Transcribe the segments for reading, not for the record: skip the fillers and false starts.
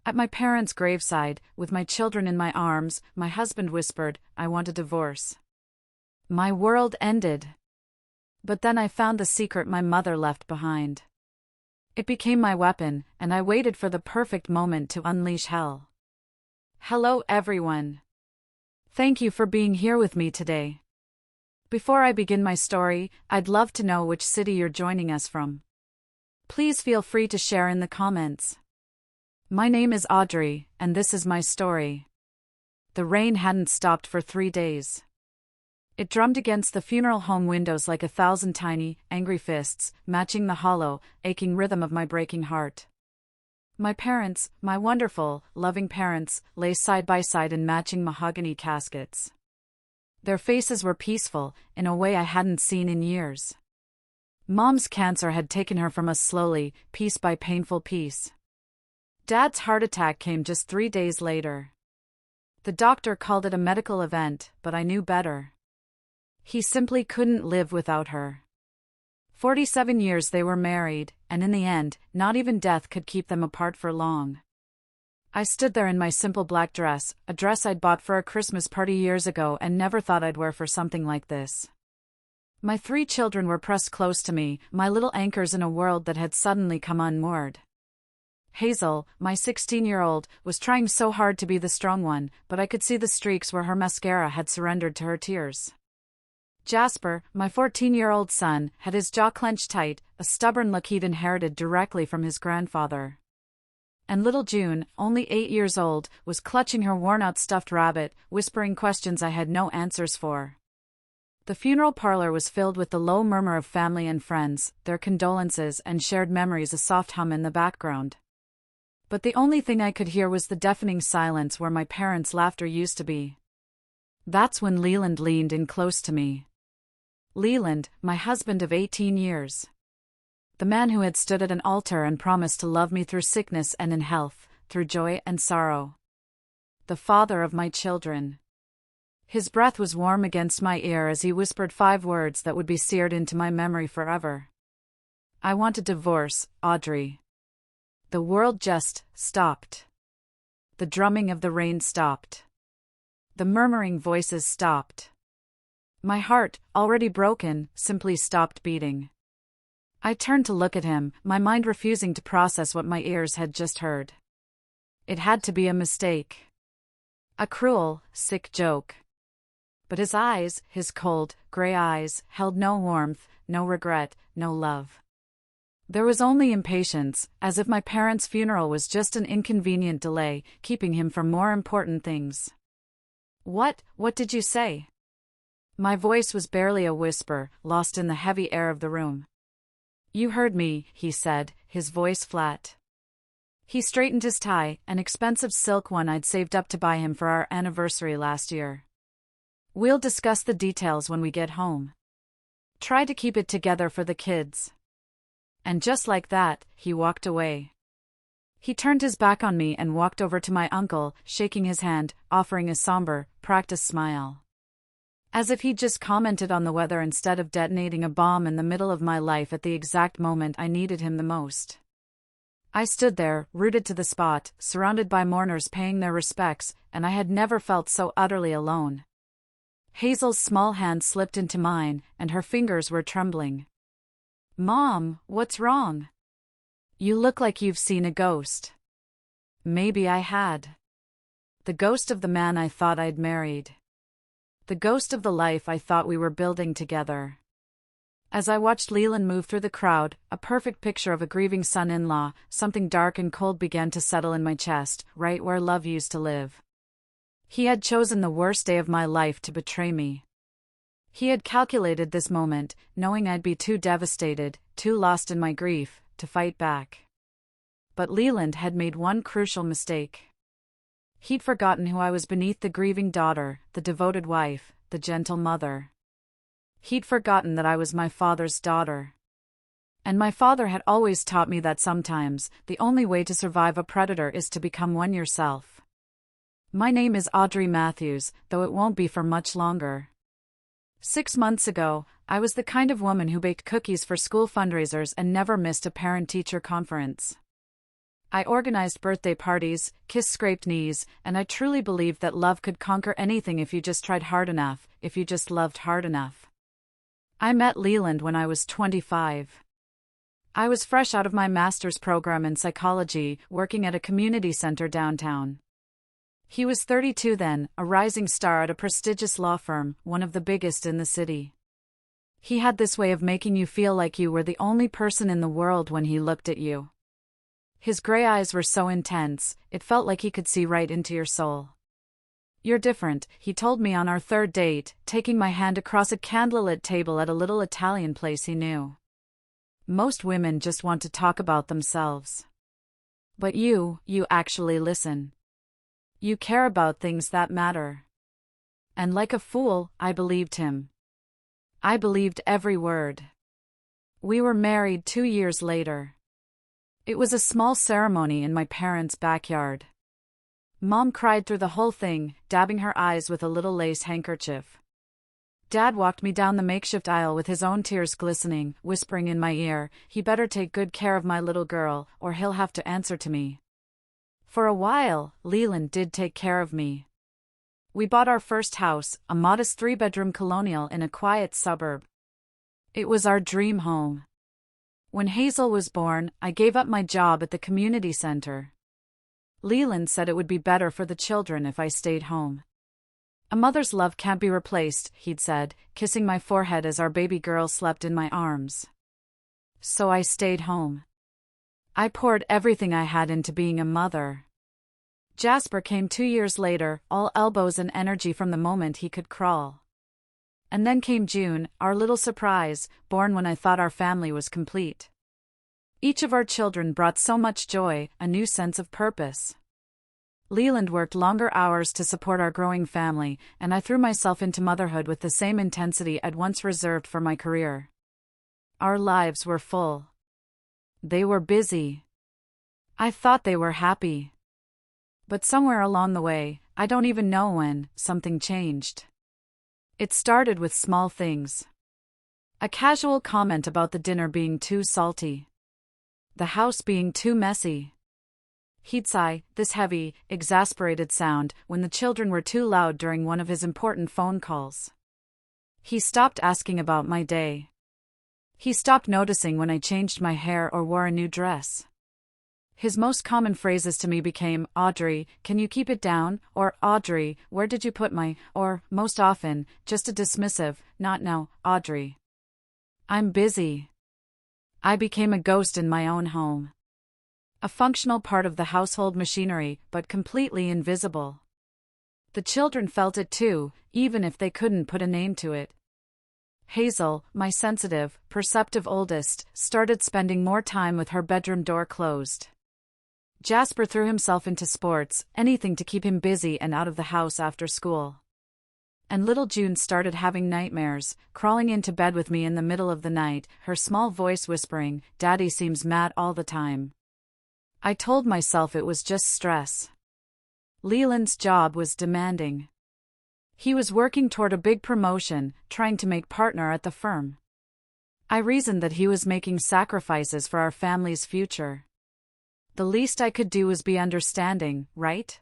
At my parents' graveside, with my children in my arms, my husband whispered, "I want a divorce." My world ended. But then I found the secret my mother left behind. It became my weapon, and I waited for the perfect moment to unleash hell. Hello, everyone. Thank you for being here with me today. Before I begin my story, I'd love to know which city you're joining us from. Please feel free to share in the comments. My name is Audrey, and this is my story. The rain hadn't stopped for 3 days. It drummed against the funeral home windows like 1,000 tiny, angry fists, matching the hollow, aching rhythm of my breaking heart. My parents, my wonderful, loving parents, lay side by side in matching mahogany caskets. Their faces were peaceful, in a way I hadn't seen in years. Mom's cancer had taken her from us slowly, piece by painful piece. Dad's heart attack came just 3 days later. The doctor called it a medical event, but I knew better. He simply couldn't live without her. 47 years they were married, and in the end, not even death could keep them apart for long. I stood there in my simple black dress, a dress I'd bought for a Christmas party years ago and never thought I'd wear for something like this. My 3 children were pressed close to me, my little anchors in a world that had suddenly come unmoored. Hazel, my 16-year-old, was trying so hard to be the strong one, but I could see the streaks where her mascara had surrendered to her tears. Jasper, my 14-year-old son, had his jaw clenched tight, a stubborn look he'd inherited directly from his grandfather. And little June, only 8 years old, was clutching her worn-out stuffed rabbit, whispering questions I had no answers for. The funeral parlor was filled with the low murmur of family and friends, their condolences and shared memories, a soft hum in the background. But the only thing I could hear was the deafening silence where my parents' laughter used to be. That's when Leland leaned in close to me. Leland, my husband of 18 years. The man who had stood at an altar and promised to love me through sickness and in health, through joy and sorrow. The father of my children. His breath was warm against my ear as he whispered 5 words that would be seared into my memory forever. I want a divorce, Audrey. The world just stopped. The drumming of the rain stopped. The murmuring voices stopped. My heart, already broken, simply stopped beating. I turned to look at him, my mind refusing to process what my ears had just heard. It had to be a mistake. A cruel, sick joke. But his eyes, his cold, gray eyes, held no warmth, no regret, no love. There was only impatience, as if my parents' funeral was just an inconvenient delay, keeping him from more important things. What did you say? My voice was barely a whisper, lost in the heavy air of the room. You heard me, he said, his voice flat. He straightened his tie, an expensive silk one I'd saved up to buy him for our anniversary last year. We'll discuss the details when we get home. Try to keep it together for the kids. And just like that, he walked away. He turned his back on me and walked over to my uncle, shaking his hand, offering a somber, practiced smile. As if he'd just commented on the weather instead of detonating a bomb in the middle of my life at the exact moment I needed him the most. I stood there, rooted to the spot, surrounded by mourners paying their respects, and I had never felt so utterly alone. Hazel's small hand slipped into mine, and her fingers were trembling. Mom, what's wrong? You look like you've seen a ghost. Maybe I had. The ghost of the man I thought I'd married. The ghost of the life I thought we were building together. As I watched Leland move through the crowd, a perfect picture of a grieving son-in-law, something dark and cold began to settle in my chest, right where love used to live. He had chosen the worst day of my life to betray me. He had calculated this moment, knowing I'd be too devastated, too lost in my grief, to fight back. But Leland had made one crucial mistake. He'd forgotten who I was beneath the grieving daughter, the devoted wife, the gentle mother. He'd forgotten that I was my father's daughter. And my father had always taught me that sometimes, the only way to survive a predator is to become one yourself. My name is Audrey Matthews, though it won't be for much longer. 6 months ago, I was the kind of woman who baked cookies for school fundraisers and never missed a parent-teacher conference. I organized birthday parties, kissed scraped knees, and I truly believed that love could conquer anything if you just tried hard enough, if you just loved hard enough. I met Leland when I was 25. I was fresh out of my master's program in psychology, working at a community center downtown. He was 32 then, a rising star at a prestigious law firm, one of the biggest in the city. He had this way of making you feel like you were the only person in the world when he looked at you. His gray eyes were so intense, it felt like he could see right into your soul. "You're different," he told me on our third date, taking my hand across a candlelit table at a little Italian place he knew. "Most women just want to talk about themselves. But you actually listen. You care about things that matter." And like a fool, I believed him. I believed every word. We were married 2 years later. It was a small ceremony in my parents' backyard. Mom cried through the whole thing, dabbing her eyes with a little lace handkerchief. Dad walked me down the makeshift aisle with his own tears glistening, whispering in my ear, "He better take good care of my little girl, or he'll have to answer to me." For a while, Leland did take care of me. We bought our first house, a modest 3-bedroom colonial in a quiet suburb. It was our dream home. When Hazel was born, I gave up my job at the community center. Leland said it would be better for the children if I stayed home. "A mother's love can't be replaced," he'd said, kissing my forehead as our baby girl slept in my arms. So I stayed home. I poured everything I had into being a mother. Jasper came 2 years later, all elbows and energy from the moment he could crawl. And then came June, our little surprise, born when I thought our family was complete. Each of our children brought so much joy, a new sense of purpose. Leland worked longer hours to support our growing family, and I threw myself into motherhood with the same intensity I'd once reserved for my career. Our lives were full. They were busy. I thought they were happy. But somewhere along the way, I don't even know when, something changed. It started with small things. A casual comment about the dinner being too salty. The house being too messy. He'd sigh, this heavy, exasperated sound, when the children were too loud during one of his important phone calls. He stopped asking about my day. He stopped noticing when I changed my hair or wore a new dress. His most common phrases to me became, "Audrey, can you keep it down?" or "Audrey, where did you put my," or, most often, just a dismissive, "Not now, Audrey. I'm busy." I became a ghost in my own home. A functional part of the household machinery, but completely invisible. The children felt it too, even if they couldn't put a name to it. Hazel, my sensitive, perceptive oldest, started spending more time with her bedroom door closed. Jasper threw himself into sports, anything to keep him busy and out of the house after school. And little June started having nightmares, crawling into bed with me in the middle of the night, her small voice whispering, "Daddy seems mad all the time." I told myself it was just stress. Leland's job was demanding. He was working toward a big promotion, trying to make partner at the firm. I reasoned that he was making sacrifices for our family's future. The least I could do was be understanding, right?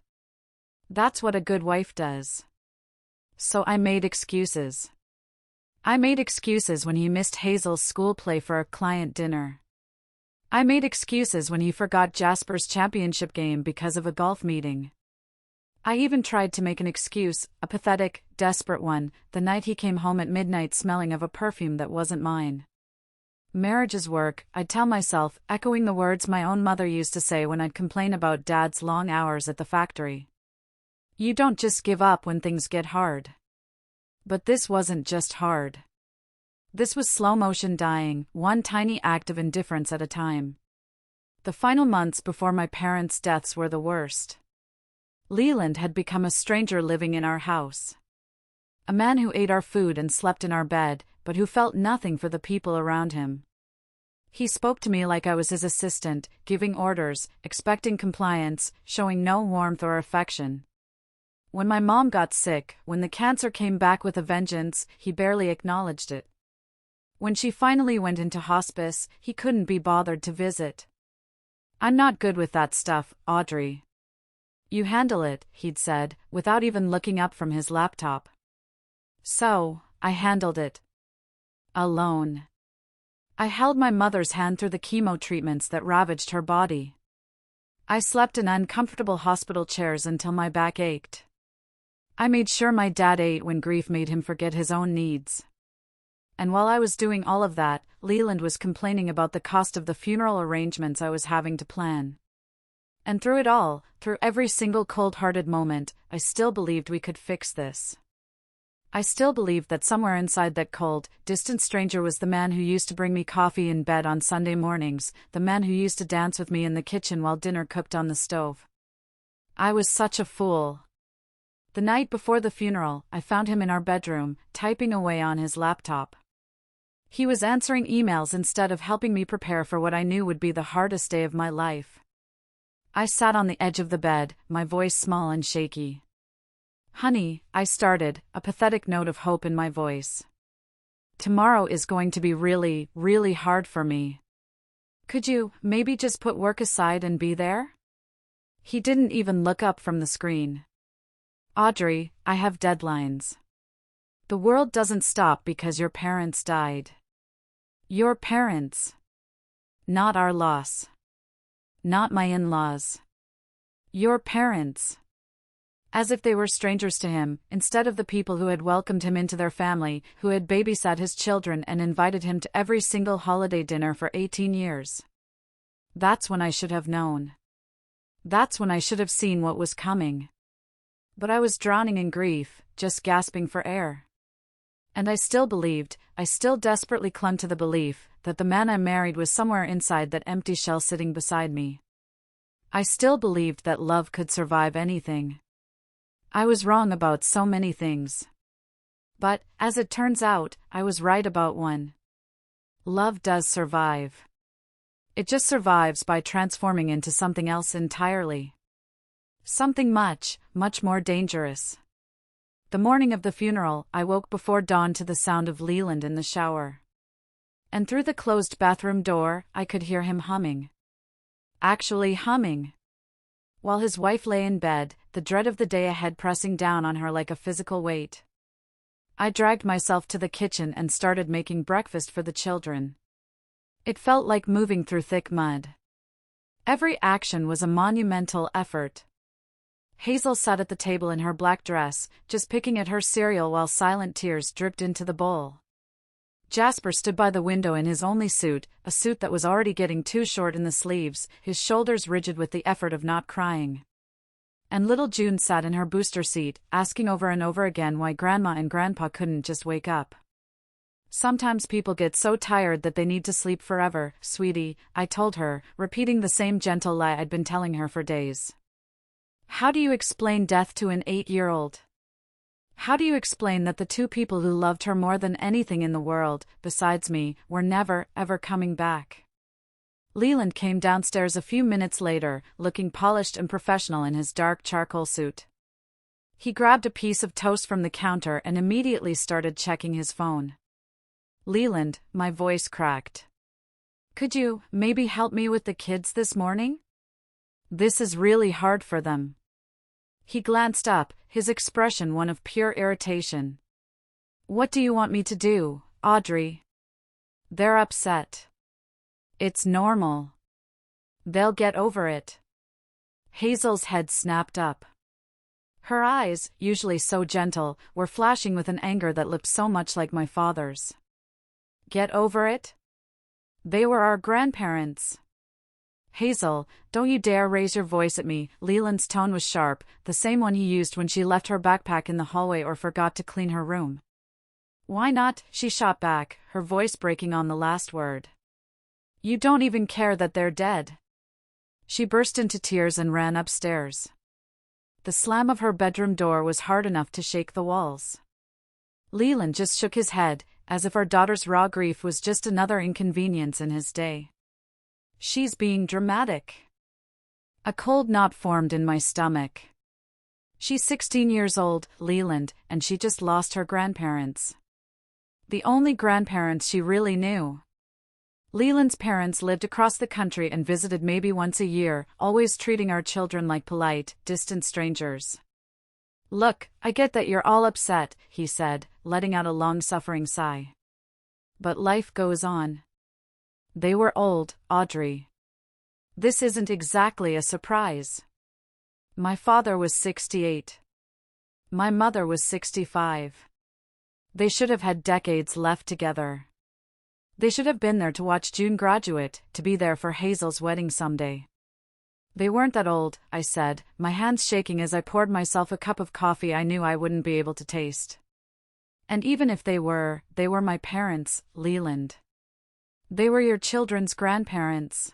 That's what a good wife does. So I made excuses. I made excuses when he missed Hazel's school play for a client dinner. I made excuses when he forgot Jasper's championship game because of a golf meeting. I even tried to make an excuse, a pathetic, desperate one, the night he came home at midnight smelling of a perfume that wasn't mine. Marriage is work, I'd tell myself, echoing the words my own mother used to say when I'd complain about Dad's long hours at the factory. You don't just give up when things get hard. But this wasn't just hard. This was slow motion dying, one tiny act of indifference at a time. The final months before my parents' deaths were the worst. Leland had become a stranger living in our house. A man who ate our food and slept in our bed, but who felt nothing for the people around him. He spoke to me like I was his assistant, giving orders, expecting compliance, showing no warmth or affection. When my mom got sick, when the cancer came back with a vengeance, he barely acknowledged it. When she finally went into hospice, he couldn't be bothered to visit. I'm not good with that stuff, Audrey. You handle it, he'd said, without even looking up from his laptop. So, I handled it. Alone. I held my mother's hand through the chemo treatments that ravaged her body. I slept in uncomfortable hospital chairs until my back ached. I made sure my dad ate when grief made him forget his own needs. And while I was doing all of that, Leland was complaining about the cost of the funeral arrangements I was having to plan. And through it all, through every single cold-hearted moment, I still believed we could fix this. I still believed that somewhere inside that cold, distant stranger was the man who used to bring me coffee in bed on Sunday mornings, the man who used to dance with me in the kitchen while dinner cooked on the stove. I was such a fool. The night before the funeral, I found him in our bedroom, typing away on his laptop. He was answering emails instead of helping me prepare for what I knew would be the hardest day of my life. I sat on the edge of the bed, my voice small and shaky. Honey, I started, a pathetic note of hope in my voice. Tomorrow is going to be really, really hard for me. Could you, maybe just put work aside and be there? He didn't even look up from the screen. Audrey, I have deadlines. The world doesn't stop because your parents died. Your parents. Not our loss. Not my in-laws. Your parents. As if they were strangers to him, instead of the people who had welcomed him into their family, who had babysat his children and invited him to every single holiday dinner for 18 years. That's when I should have known. That's when I should have seen what was coming. But I was drowning in grief, just gasping for air. And I still believed, I still desperately clung to the belief, that the man I married was somewhere inside that empty shell sitting beside me. I still believed that love could survive anything. I was wrong about so many things. But, as it turns out, I was right about one. Love does survive. It just survives by transforming into something else entirely. Something much, much more dangerous. The morning of the funeral, I woke before dawn to the sound of Leland in the shower. And through the closed bathroom door, I could hear him humming. Actually humming. While his wife lay in bed, the dread of the day ahead pressing down on her like a physical weight. I dragged myself to the kitchen and started making breakfast for the children. It felt like moving through thick mud. Every action was a monumental effort. Hazel sat at the table in her black dress, just picking at her cereal while silent tears dripped into the bowl. Jasper stood by the window in his only suit, a suit that was already getting too short in the sleeves, his shoulders rigid with the effort of not crying. And little June sat in her booster seat, asking over and over again why Grandma and Grandpa couldn't just wake up. Sometimes people get so tired that they need to sleep forever, sweetie, I told her, repeating the same gentle lie I'd been telling her for days. How do you explain death to an 8-year-old? How do you explain that the two people who loved her more than anything in the world, besides me, were never, ever coming back? Leland came downstairs a few minutes later, looking polished and professional in his dark charcoal suit. He grabbed a piece of toast from the counter and immediately started checking his phone. Leland, my voice cracked. Could you, maybe help me with the kids this morning? This is really hard for them. He glanced up, his expression one of pure irritation. What do you want me to do, Audrey? They're upset. It's normal. They'll get over it. Hazel's head snapped up. Her eyes, usually so gentle, were flashing with an anger that looked so much like my father's. Get over it? They were our grandparents. Hazel, don't you dare raise your voice at me. Leland's tone was sharp, the same one he used when she left her backpack in the hallway or forgot to clean her room. Why not? She shot back, her voice breaking on the last word. You don't even care that they're dead. She burst into tears and ran upstairs. The slam of her bedroom door was hard enough to shake the walls. Leland just shook his head, as if our daughter's raw grief was just another inconvenience in his day. She's being dramatic. A cold knot formed in my stomach. She's 16 years old, Leland, and she just lost her grandparents. The only grandparents she really knew. Leland's parents lived across the country and visited maybe once a year, always treating our children like polite, distant strangers. "Look, I get that you're all upset," he said, letting out a long-suffering sigh. "But life goes on." They were old, Audrey. This isn't exactly a surprise. My father was 68. My mother was 65. They should have had decades left together. They should have been there to watch June graduate, to be there for Hazel's wedding someday. "They weren't that old," I said, my hands shaking as I poured myself a cup of coffee I knew I wouldn't be able to taste. "And even if they were my parents, Leland. They were your children's grandparents.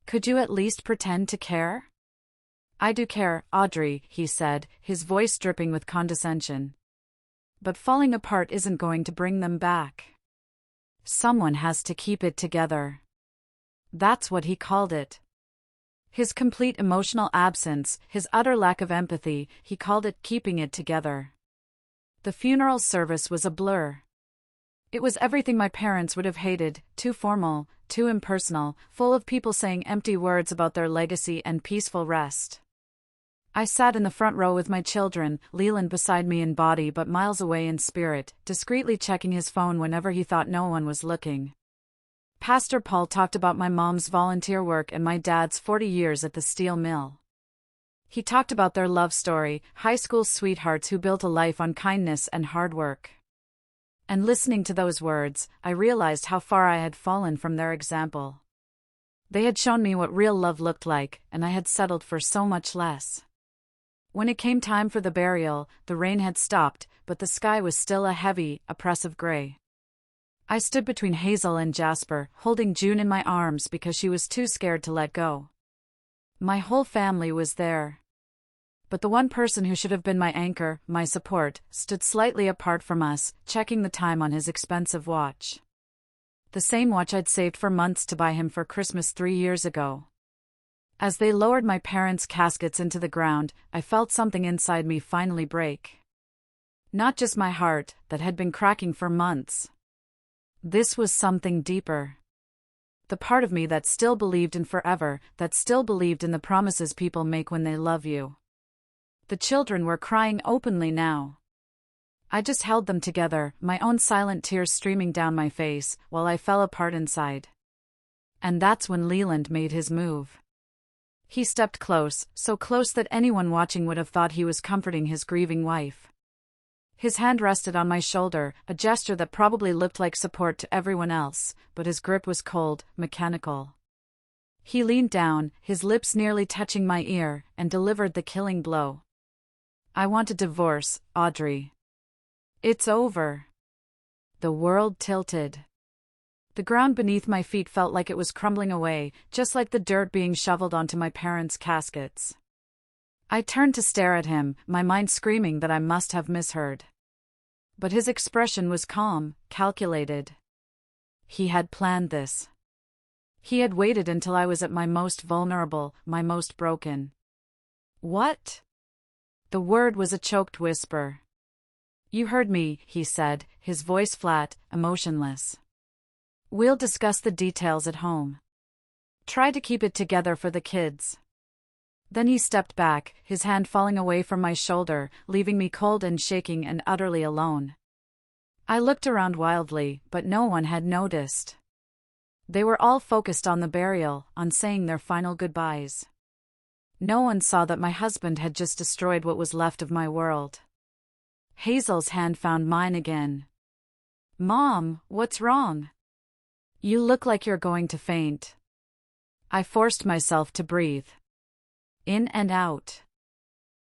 Could you at least pretend to care?" "I do care, Audrey," he said, his voice dripping with condescension. "But falling apart isn't going to bring them back. Someone has to keep it together." That's what he called it. His complete emotional absence, his utter lack of empathy, he called it keeping it together. The funeral service was a blur. It was everything my parents would have hated, too formal, too impersonal, full of people saying empty words about their legacy and peaceful rest. I sat in the front row with my children, Leland beside me in body but miles away in spirit, discreetly checking his phone whenever he thought no one was looking. Pastor Paul talked about my mom's volunteer work and my dad's 40 years at the steel mill. He talked about their love story, high school sweethearts who built a life on kindness and hard work. And listening to those words, I realized how far I had fallen from their example. They had shown me what real love looked like, and I had settled for so much less. When it came time for the burial, the rain had stopped, but the sky was still a heavy, oppressive gray. I stood between Hazel and Jasper, holding June in my arms because she was too scared to let go. My whole family was there. But the one person who should have been my anchor, my support, stood slightly apart from us, checking the time on his expensive watch. The same watch I'd saved for months to buy him for Christmas 3 years ago. As they lowered my parents' caskets into the ground, I felt something inside me finally break. Not just my heart, that had been cracking for months. This was something deeper. The part of me that still believed in forever, that still believed in the promises people make when they love you. The children were crying openly now. I just held them together, my own silent tears streaming down my face, while I fell apart inside. And that's when Leland made his move. He stepped close, so close that anyone watching would have thought he was comforting his grieving wife. His hand rested on my shoulder, a gesture that probably looked like support to everyone else, but his grip was cold, mechanical. He leaned down, his lips nearly touching my ear, and delivered the killing blow. "I want a divorce, Audrey. It's over." The world tilted. The ground beneath my feet felt like it was crumbling away, just like the dirt being shoveled onto my parents' caskets. I turned to stare at him, my mind screaming that I must have misheard. But his expression was calm, calculated. He had planned this. He had waited until I was at my most vulnerable, my most broken. "What?" The word was a choked whisper. "You heard me," he said, his voice flat, emotionless. "We'll discuss the details at home. Try to keep it together for the kids." Then he stepped back, his hand falling away from my shoulder, leaving me cold and shaking and utterly alone. I looked around wildly, but no one had noticed. They were all focused on the burial, on saying their final goodbyes. No one saw that my husband had just destroyed what was left of my world. Hazel's hand found mine again. "Mom, what's wrong? You look like you're going to faint." I forced myself to breathe. In and out.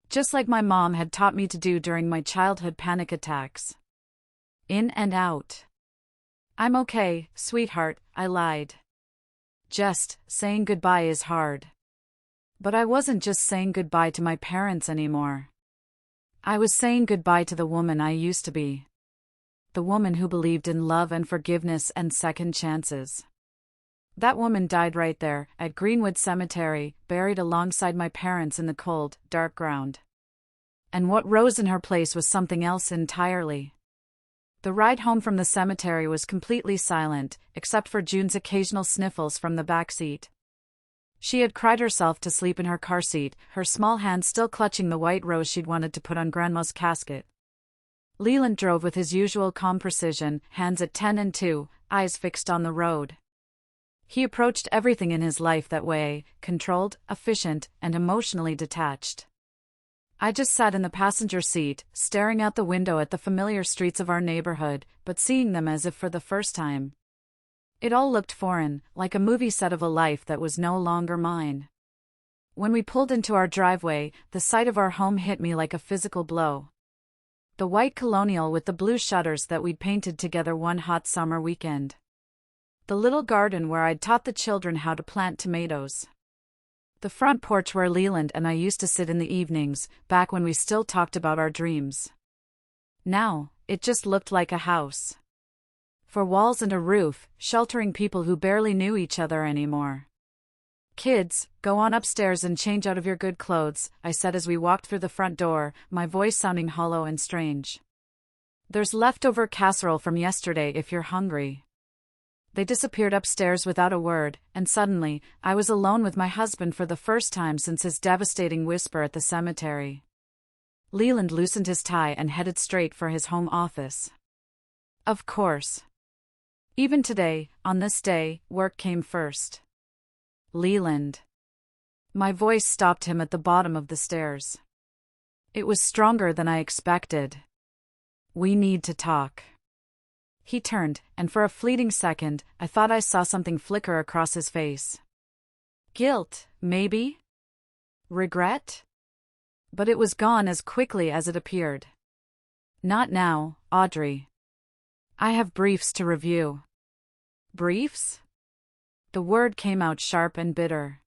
Just like my mom had taught me to do during my childhood panic attacks. In and out. "I'm okay, sweetheart," I lied. Just saying goodbye is hard. But I wasn't just saying goodbye to my parents anymore. I was saying goodbye to the woman I used to be. The woman who believed in love and forgiveness and second chances. That woman died right there, at Greenwood Cemetery, buried alongside my parents in the cold, dark ground. And what rose in her place was something else entirely. The ride home from the cemetery was completely silent, except for June's occasional sniffles from the back seat. She had cried herself to sleep in her car seat, her small hand still clutching the white rose she'd wanted to put on Grandma's casket. Leland drove with his usual calm precision, hands at 10 and 2, eyes fixed on the road. He approached everything in his life that way, controlled, efficient, and emotionally detached. I just sat in the passenger seat, staring out the window at the familiar streets of our neighborhood, but seeing them as if for the first time. It all looked foreign, like a movie set of a life that was no longer mine. When we pulled into our driveway, the sight of our home hit me like a physical blow. The white colonial with the blue shutters that we'd painted together one hot summer weekend. The little garden where I'd taught the children how to plant tomatoes. The front porch where Leland and I used to sit in the evenings, back when we still talked about our dreams. Now, it just looked like a house. 4 walls and a roof, sheltering people who barely knew each other anymore. "Kids, go on upstairs and change out of your good clothes," I said as we walked through the front door, my voice sounding hollow and strange. "There's leftover casserole from yesterday if you're hungry." They disappeared upstairs without a word, and suddenly, I was alone with my husband for the first time since his devastating whisper at the cemetery. Leland loosened his tie and headed straight for his home office. Of course. Even today, on this day, work came first. "Leland." My voice stopped him at the bottom of the stairs. It was stronger than I expected. "We need to talk." He turned, and for a fleeting second, I thought I saw something flicker across his face. Guilt, maybe? Regret? But it was gone as quickly as it appeared. "Not now, Audrey. I have briefs to review." "Briefs?" The word came out sharp and bitter.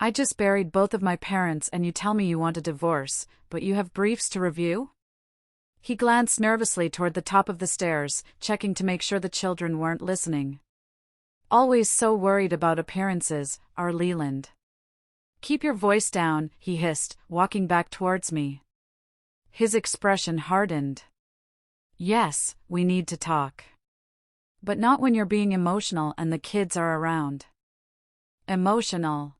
"I just buried both of my parents and you tell me you want a divorce, but you have briefs to review?" He glanced nervously toward the top of the stairs, checking to make sure the children weren't listening. "Always so worried about appearances, our Leland." "Keep your voice down," he hissed, walking back towards me. His expression hardened. "Yes, we need to talk. But not when you're being emotional and the kids are around." Emotional.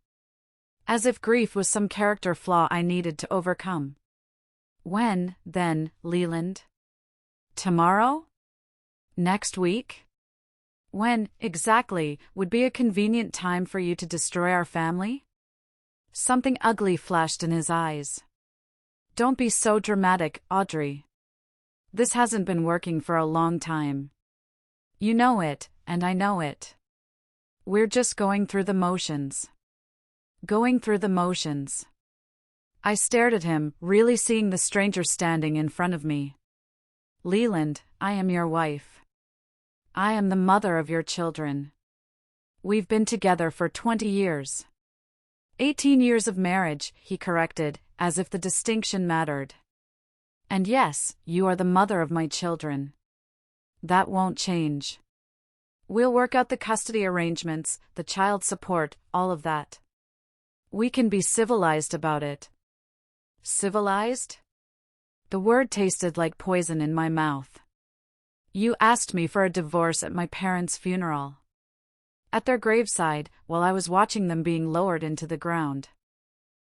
As if grief was some character flaw I needed to overcome. "When, then, Leland? Tomorrow? Next week? When, exactly, would be a convenient time for you to destroy our family?" Something ugly flashed in his eyes. "Don't be so dramatic, Audrey. This hasn't been working for a long time. You know it, and I know it. We're just going through the motions." Going through the motions. I stared at him, really seeing the stranger standing in front of me. "Leland, I am your wife. I am the mother of your children. We've been together for 20 years. 18 years of marriage," he corrected, as if the distinction mattered. "And yes, you are the mother of my children. That won't change. We'll work out the custody arrangements, the child support, all of that. We can be civilized about it." Civilized? The word tasted like poison in my mouth. "You asked me for a divorce at my parents' funeral. At their graveside, while I was watching them being lowered into the ground.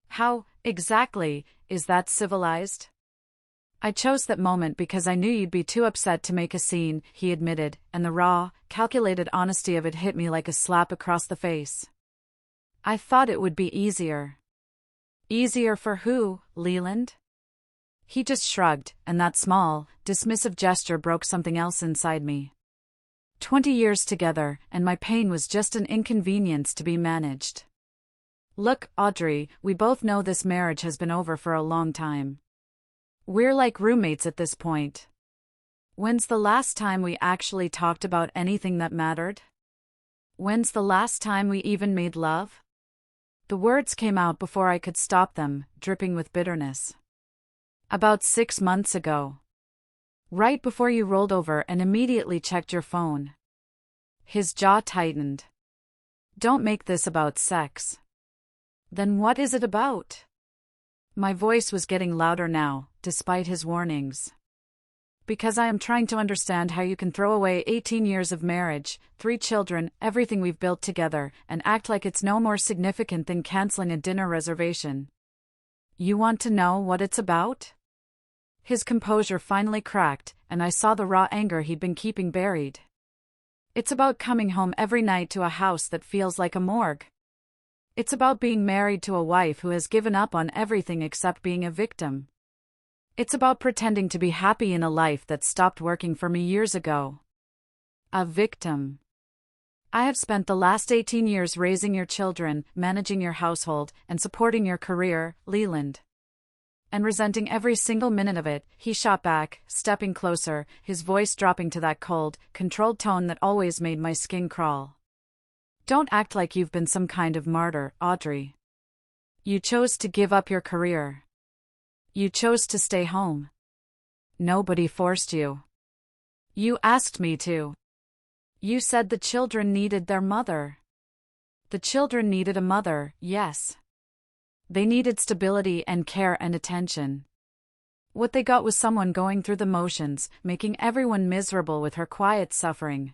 How, exactly, is that civilized?" "I chose that moment because I knew you'd be too upset to make a scene," he admitted, and the raw, calculated honesty of it hit me like a slap across the face. "I thought it would be easier." "Easier for who, Leland?" He just shrugged, and that small, dismissive gesture broke something else inside me. 20 years together, and my pain was just an inconvenience to be managed. "Look, Audrey, we both know this marriage has been over for a long time. We're like roommates at this point. When's the last time we actually talked about anything that mattered? When's the last time we even made love?" The words came out before I could stop them, dripping with bitterness. "About 6 months ago. Right before you rolled over and immediately checked your phone." His jaw tightened. "Don't make this about sex." "Then what is it about?" My voice was getting louder now, despite his warnings. Because I am trying to understand how you can throw away 18 years of marriage, 3 children, everything we've built together, and act like it's no more significant than canceling a dinner reservation. You want to know what it's about? His composure finally cracked, and I saw the raw anger he'd been keeping buried. It's about coming home every night to a house that feels like a morgue. It's about being married to a wife who has given up on everything except being a victim. It's about pretending to be happy in a life that stopped working for me years ago. A victim. I have spent the last 18 years raising your children, managing your household, and supporting your career, Leland. And resenting every single minute of it, he shot back, stepping closer, his voice dropping to that cold, controlled tone that always made my skin crawl. Don't act like you've been some kind of martyr, Audrey. You chose to give up your career. You chose to stay home. Nobody forced you. You asked me to. You said the children needed their mother. The children needed a mother, yes. They needed stability and care and attention. What they got was someone going through the motions, making everyone miserable with her quiet suffering.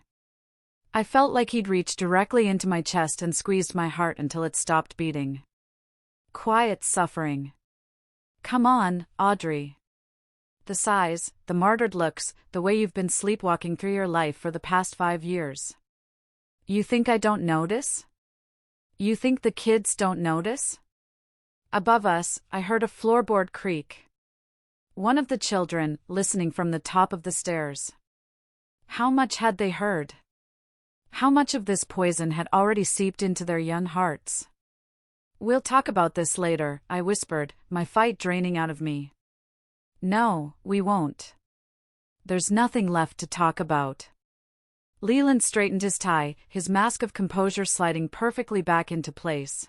I felt like he'd reached directly into my chest and squeezed my heart until it stopped beating. Quiet suffering. Come on, Audrey. The sighs, the martyred looks, the way you've been sleepwalking through your life for the past 5 years. You think I don't notice? You think the kids don't notice? Above us, I heard a floorboard creak. One of the children, listening from the top of the stairs. How much had they heard? How much of this poison had already seeped into their young hearts? We'll talk about this later, I whispered, my fight draining out of me. No, we won't. There's nothing left to talk about. Leland straightened his tie, his mask of composure sliding perfectly back into place.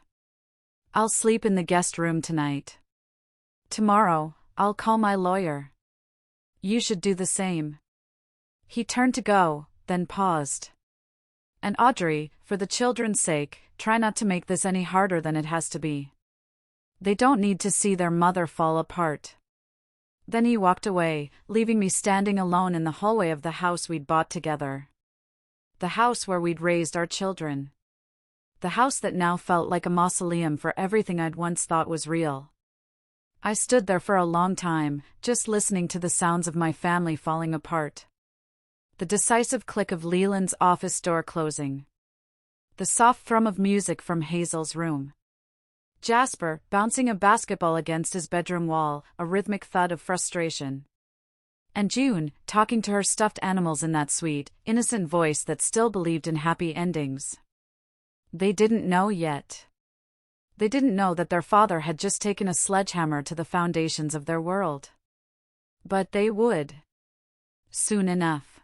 I'll sleep in the guest room tonight. Tomorrow, I'll call my lawyer. You should do the same. He turned to go, then paused. And Audrey, for the children's sake, try not to make this any harder than it has to be. They don't need to see their mother fall apart. Then he walked away, leaving me standing alone in the hallway of the house we'd bought together. The house where we'd raised our children. The house that now felt like a mausoleum for everything I'd once thought was real. I stood there for a long time, just listening to the sounds of my family falling apart. The decisive click of Leland's office door closing. The soft thrum of music from Hazel's room. Jasper, bouncing a basketball against his bedroom wall, a rhythmic thud of frustration. And June, talking to her stuffed animals in that sweet, innocent voice that still believed in happy endings. They didn't know yet. They didn't know that their father had just taken a sledgehammer to the foundations of their world. But they would. Soon enough.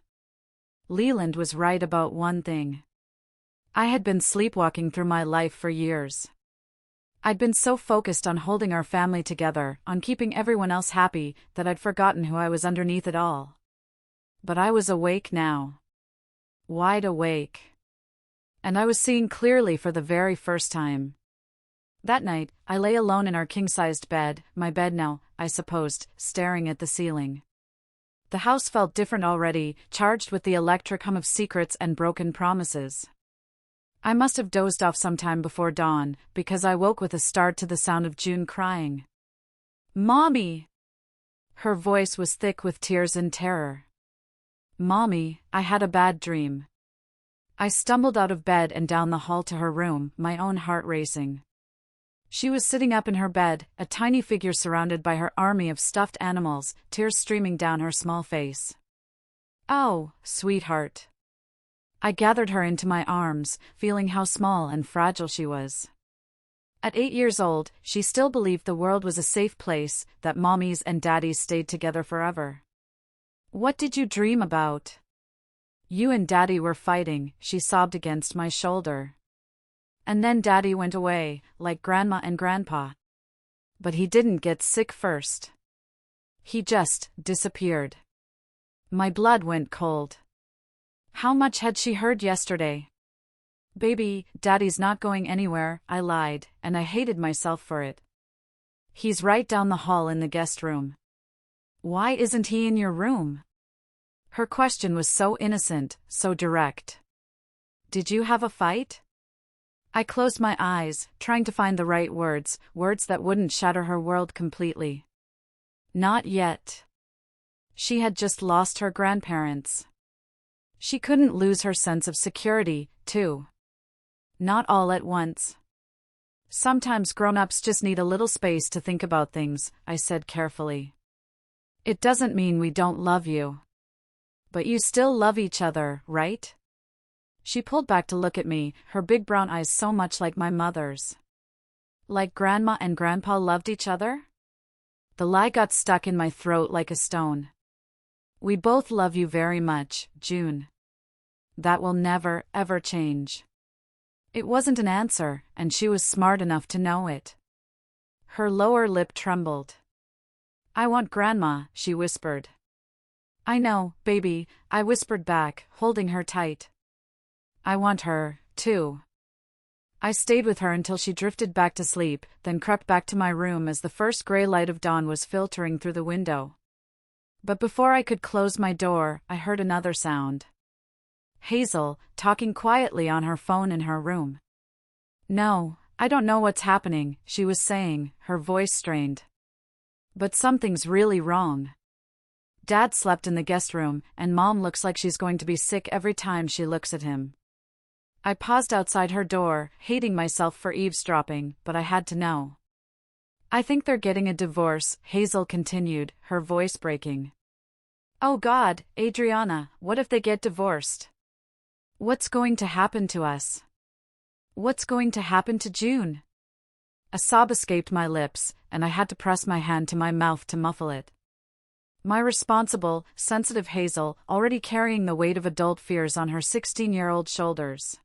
Leland was right about one thing. I had been sleepwalking through my life for years. I'd been so focused on holding our family together, on keeping everyone else happy, that I'd forgotten who I was underneath it all. But I was awake now. Wide awake. And I was seeing clearly for the very first time. That night, I lay alone in our king-sized bed, my bed now, I supposed, staring at the ceiling. The house felt different already, charged with the electric hum of secrets and broken promises. I must have dozed off sometime before dawn, because I woke with a start to the sound of June crying. Mommy! Her voice was thick with tears and terror. Mommy, I had a bad dream. I stumbled out of bed and down the hall to her room, my own heart racing. She was sitting up in her bed, a tiny figure surrounded by her army of stuffed animals, tears streaming down her small face. Oh, sweetheart. I gathered her into my arms, feeling how small and fragile she was. At 8 years old, she still believed the world was a safe place, that mommies and daddies stayed together forever. What did you dream about? You and Daddy were fighting, she sobbed against my shoulder. And then Daddy went away, like Grandma and Grandpa. But he didn't get sick first. He just disappeared. My blood went cold. How much had she heard yesterday? Baby, Daddy's not going anywhere, I lied, and I hated myself for it. He's right down the hall in the guest room. Why isn't he in your room? Her question was so innocent, so direct. Did you have a fight? I closed my eyes, trying to find the right words that wouldn't shatter her world completely. Not yet. She had just lost her grandparents. She couldn't lose her sense of security, too. Not all at once. Sometimes grown-ups just need a little space to think about things, I said carefully. It doesn't mean we don't love you. But you still love each other, right? She pulled back to look at me, her big brown eyes so much like my mother's. Like Grandma and Grandpa loved each other? The lie got stuck in my throat like a stone. We both love you very much, June. That will never, ever change. It wasn't an answer, and she was smart enough to know it. Her lower lip trembled. I want Grandma, she whispered. I know, baby, I whispered back, holding her tight. I want her, too. I stayed with her until she drifted back to sleep, then crept back to my room as the first gray light of dawn was filtering through the window. But before I could close my door, I heard another sound. Hazel, talking quietly on her phone in her room. No, I don't know what's happening, she was saying, her voice strained. But something's really wrong. Dad slept in the guest room, and Mom looks like she's going to be sick every time she looks at him. I paused outside her door, hating myself for eavesdropping, but I had to know. I think they're getting a divorce, Hazel continued, her voice breaking. Oh God, Adriana, what if they get divorced? What's going to happen to us? What's going to happen to June? A sob escaped my lips, and I had to press my hand to my mouth to muffle it. My responsible, sensitive Hazel, already carrying the weight of adult fears on her 16-year-old shoulders.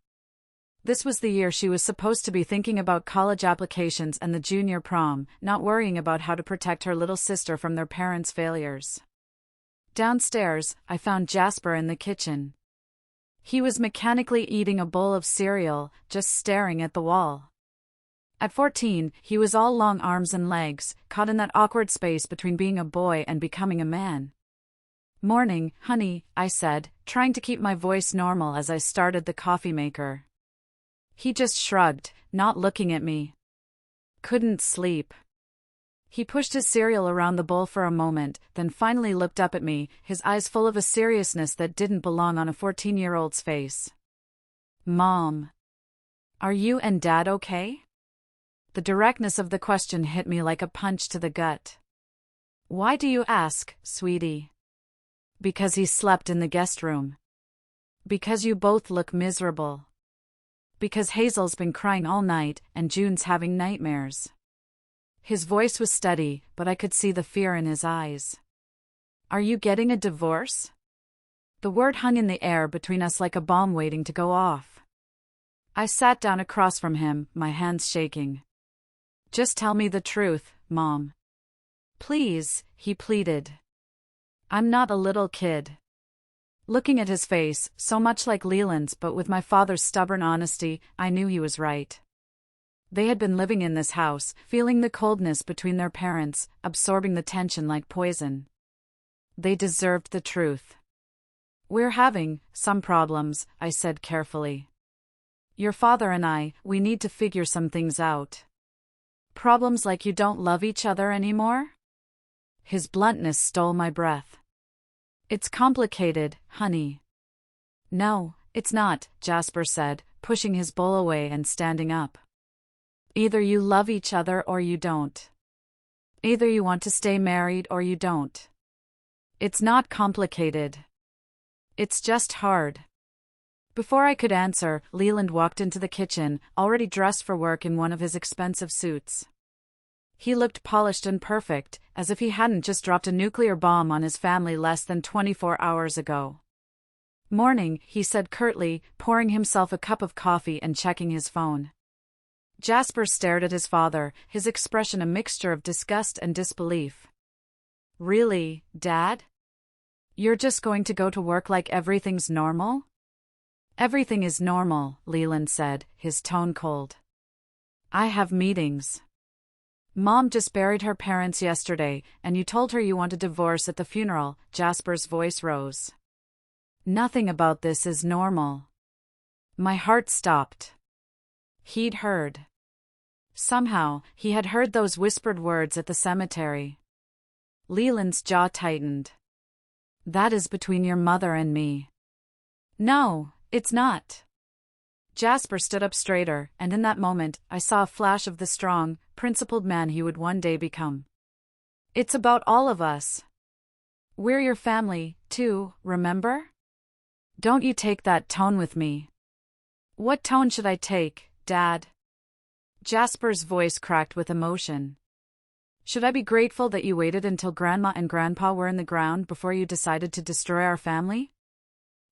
This was the year she was supposed to be thinking about college applications and the junior prom, not worrying about how to protect her little sister from their parents' failures. Downstairs, I found Jasper in the kitchen. He was mechanically eating a bowl of cereal, just staring at the wall. At 14, he was all long arms and legs, caught in that awkward space between being a boy and becoming a man. Morning, honey, I said, trying to keep my voice normal as I started the coffee maker. He just shrugged, not looking at me. Couldn't sleep. He pushed his cereal around the bowl for a moment, then finally looked up at me, his eyes full of a seriousness that didn't belong on a 14-year-old's face. Mom. Are you and Dad okay? The directness of the question hit me like a punch to the gut. Why do you ask, sweetie? Because he slept in the guest room. Because you both look miserable. Because Hazel's been crying all night, and June's having nightmares. His voice was steady, but I could see the fear in his eyes. Are you getting a divorce? The word hung in the air between us like a bomb waiting to go off. I sat down across from him, my hands shaking. Just tell me the truth, Mom. Please, he pleaded. I'm not a little kid. Looking at his face, so much like Leland's but with my father's stubborn honesty, I knew he was right. They had been living in this house, feeling the coldness between their parents, absorbing the tension like poison. They deserved the truth. We're having some problems, I said carefully. Your father and I, we need to figure some things out. Problems like you don't love each other anymore? His bluntness stole my breath. It's complicated, honey. No, it's not, Jasper said, pushing his bowl away and standing up. Either you love each other or you don't. Either you want to stay married or you don't. It's not complicated. It's just hard. Before I could answer, Leland walked into the kitchen, already dressed for work in one of his expensive suits. He looked polished and perfect, as if he hadn't just dropped a nuclear bomb on his family less than 24 hours ago. Morning, he said curtly, pouring himself a cup of coffee and checking his phone. Jasper stared at his father, his expression a mixture of disgust and disbelief. Really, Dad? You're just going to go to work like everything's normal? Everything is normal, Leland said, his tone cold. I have meetings. Mom just buried her parents yesterday, and you told her you want a divorce at the funeral, Jasper's voice rose. Nothing about this is normal. My heart stopped. He'd heard. Somehow, he had heard those whispered words at the cemetery. Leland's jaw tightened. That is between your mother and me. No, it's not. Jasper stood up straighter, and in that moment, I saw a flash of the strong, principled man he would one day become. It's about all of us. We're your family, too, remember? Don't you take that tone with me. What tone should I take, Dad? Jasper's voice cracked with emotion. Should I be grateful that you waited until Grandma and Grandpa were in the ground before you decided to destroy our family?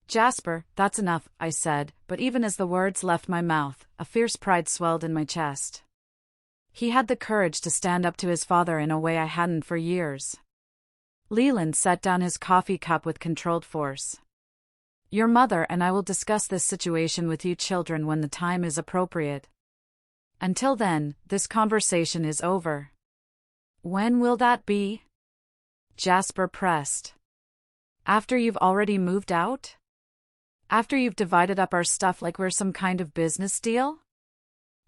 Jasper, that's enough, I said, but even as the words left my mouth, a fierce pride swelled in my chest. He had the courage to stand up to his father in a way I hadn't for years. Leland set down his coffee cup with controlled force. Your mother and I will discuss this situation with you children when the time is appropriate. Until then, this conversation is over. When will that be? Jasper pressed. After you've already moved out? After you've divided up our stuff like we're some kind of business deal?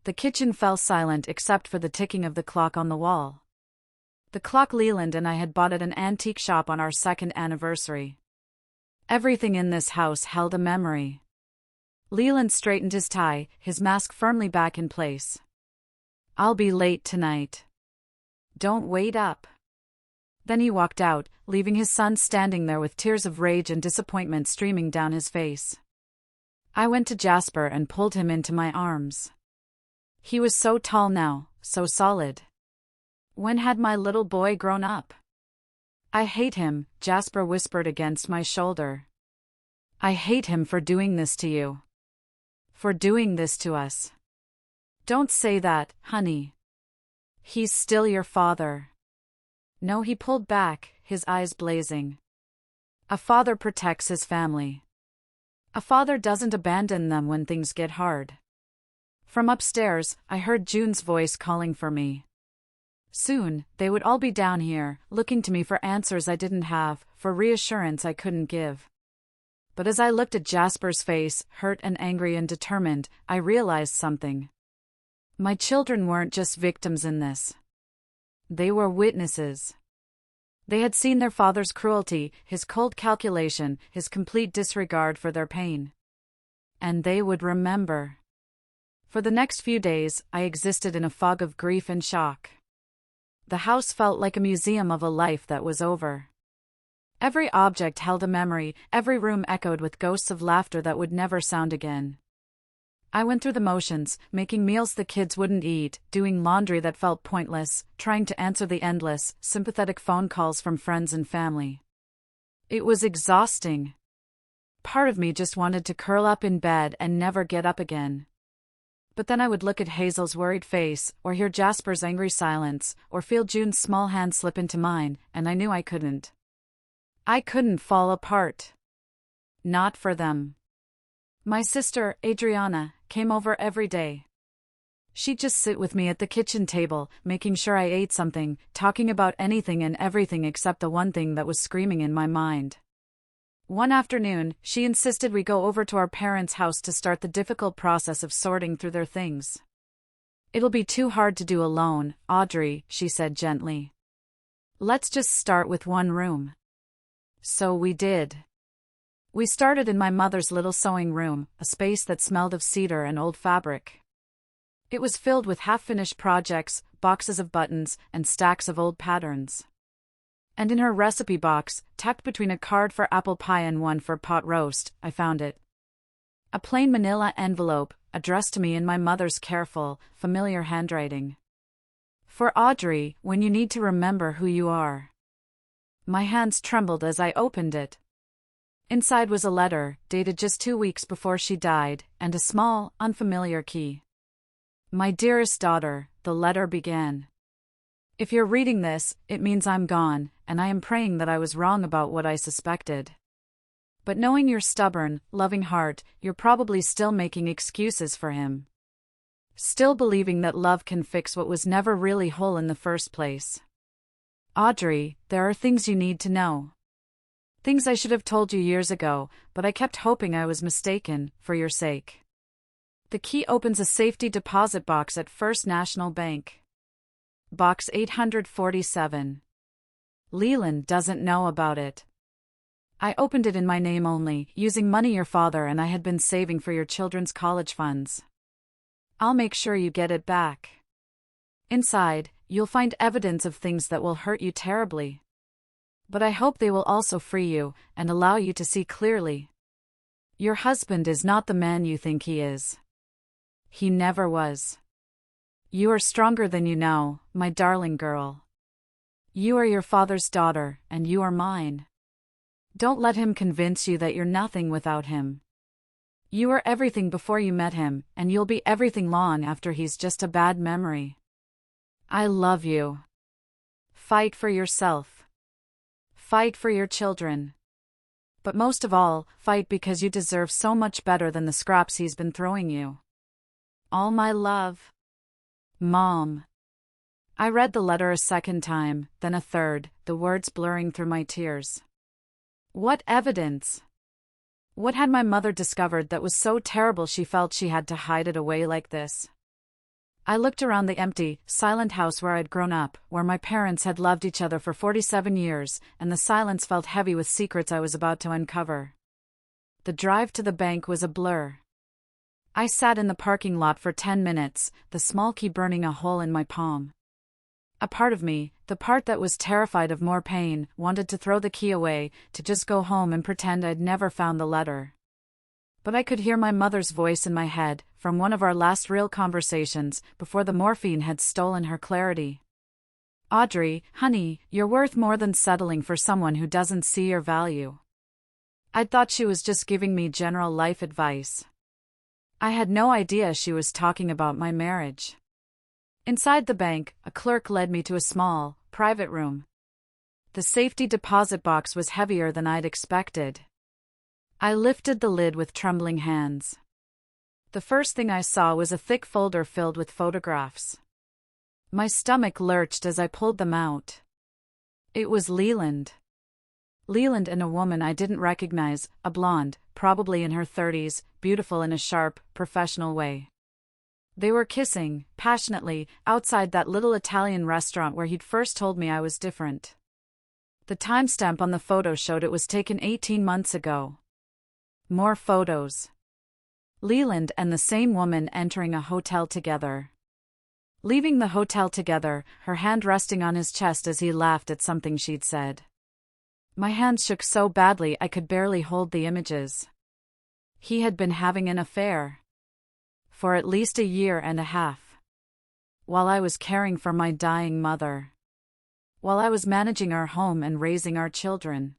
The kitchen fell silent except for the ticking of the clock on the wall. The clock Leland and I had bought at an antique shop on our second anniversary. Everything in this house held a memory. Leland straightened his tie, his mask firmly back in place. I'll be late tonight. Don't wait up. Then he walked out, leaving his son standing there with tears of rage and disappointment streaming down his face. I went to Jasper and pulled him into my arms. He was so tall now, so solid. When had my little boy grown up? I hate him, Jasper whispered against my shoulder. I hate him for doing this to you. For doing this to us. Don't say that, honey. He's still your father. No, he pulled back, his eyes blazing. A father protects his family. A father doesn't abandon them when things get hard. From upstairs, I heard June's voice calling for me. Soon, they would all be down here, looking to me for answers I didn't have, for reassurance I couldn't give. But as I looked at Jasper's face, hurt and angry and determined, I realized something. My children weren't just victims in this. They were witnesses. They had seen their father's cruelty, his cold calculation, his complete disregard for their pain. And they would remember. For the next few days, I existed in a fog of grief and shock. The house felt like a museum of a life that was over. Every object held a memory, every room echoed with ghosts of laughter that would never sound again. I went through the motions, making meals the kids wouldn't eat, doing laundry that felt pointless, trying to answer the endless, sympathetic phone calls from friends and family. It was exhausting. Part of me just wanted to curl up in bed and never get up again. But then I would look at Hazel's worried face, or hear Jasper's angry silence, or feel June's small hand slip into mine, and I knew I couldn't. I couldn't fall apart. Not for them. My sister, Adriana, came over every day. She'd just sit with me at the kitchen table, making sure I ate something, talking about anything and everything except the one thing that was screaming in my mind. One afternoon, she insisted we go over to our parents' house to start the difficult process of sorting through their things. It'll be too hard to do alone, Audrey, she said gently. Let's just start with one room. So we did. We started in my mother's little sewing room, a space that smelled of cedar and old fabric. It was filled with half-finished projects, boxes of buttons, and stacks of old patterns. And in her recipe box, tucked between a card for apple pie and one for pot roast, I found it. A plain manila envelope, addressed to me in my mother's careful, familiar handwriting. For Audrey, when you need to remember who you are. My hands trembled as I opened it. Inside was a letter, dated just 2 weeks before she died, and a small, unfamiliar key. My dearest daughter, the letter began. If you're reading this, it means I'm gone, and I am praying that I was wrong about what I suspected. But knowing your stubborn, loving heart, you're probably still making excuses for him. Still believing that love can fix what was never really whole in the first place. Audrey, there are things you need to know. Things I should have told you years ago, but I kept hoping I was mistaken, for your sake. The key opens a safety deposit box at First National Bank. Box 847. Leland doesn't know about it. I opened it in my name only, using money your father and I had been saving for your children's college funds. I'll make sure you get it back. Inside, you'll find evidence of things that will hurt you terribly. But I hope they will also free you, and allow you to see clearly. Your husband is not the man you think he is. He never was. You are stronger than you know, my darling girl. You are your father's daughter, and you are mine. Don't let him convince you that you're nothing without him. You were everything before you met him, and you'll be everything long after he's just a bad memory. I love you. Fight for yourself. Fight for your children. But most of all, fight because you deserve so much better than the scraps he's been throwing you. All my love. Mom. I read the letter a second time, then a third, the words blurring through my tears. What evidence? What had my mother discovered that was so terrible she felt she had to hide it away like this? I looked around the empty, silent house where I'd grown up, where my parents had loved each other for 47 years, and the silence felt heavy with secrets I was about to uncover. The drive to the bank was a blur. I sat in the parking lot for 10 minutes, the small key burning a hole in my palm. A part of me, the part that was terrified of more pain, wanted to throw the key away, to just go home and pretend I'd never found the letter. But I could hear my mother's voice in my head, from one of our last real conversations, before the morphine had stolen her clarity. Audrey, honey, you're worth more than settling for someone who doesn't see your value. I'd thought she was just giving me general life advice. I had no idea she was talking about my marriage. Inside the bank, a clerk led me to a small, private room. The safety deposit box was heavier than I'd expected. I lifted the lid with trembling hands. The first thing I saw was a thick folder filled with photographs. My stomach lurched as I pulled them out. It was Leland. Leland and a woman I didn't recognize, a blonde, probably in her 30s, beautiful in a sharp, professional way. They were kissing, passionately, outside that little Italian restaurant where he'd first told me I was different. The timestamp on the photo showed it was taken 18 months ago. More photos. Leland and the same woman entering a hotel together. Leaving the hotel together, her hand resting on his chest as he laughed at something she'd said. My hands shook so badly I could barely hold the images. He had been having an affair. For at least a year and a half. While I was caring for my dying mother. While I was managing our home and raising our children.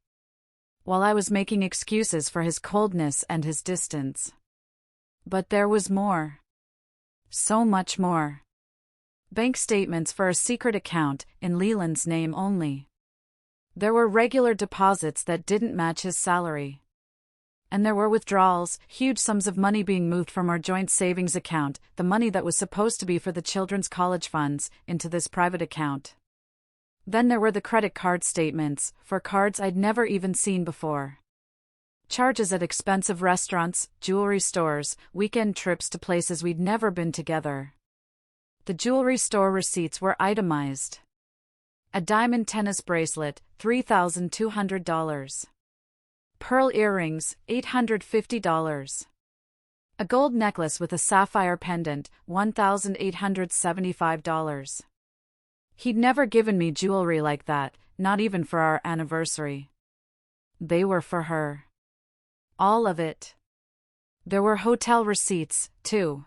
While I was making excuses for his coldness and his distance. But there was more. So much more. Bank statements for a secret account, in Leland's name only. There were regular deposits that didn't match his salary. And there were withdrawals, huge sums of money being moved from our joint savings account, the money that was supposed to be for the children's college funds, into this private account. Then there were the credit card statements, for cards I'd never even seen before. Charges at expensive restaurants, jewelry stores, weekend trips to places we'd never been together. The jewelry store receipts were itemized. A diamond tennis bracelet, $3,200. Pearl earrings, $850. A gold necklace with a sapphire pendant, $1,875. He'd never given me jewelry like that, not even for our anniversary. They were for her. All of it. There were hotel receipts, too.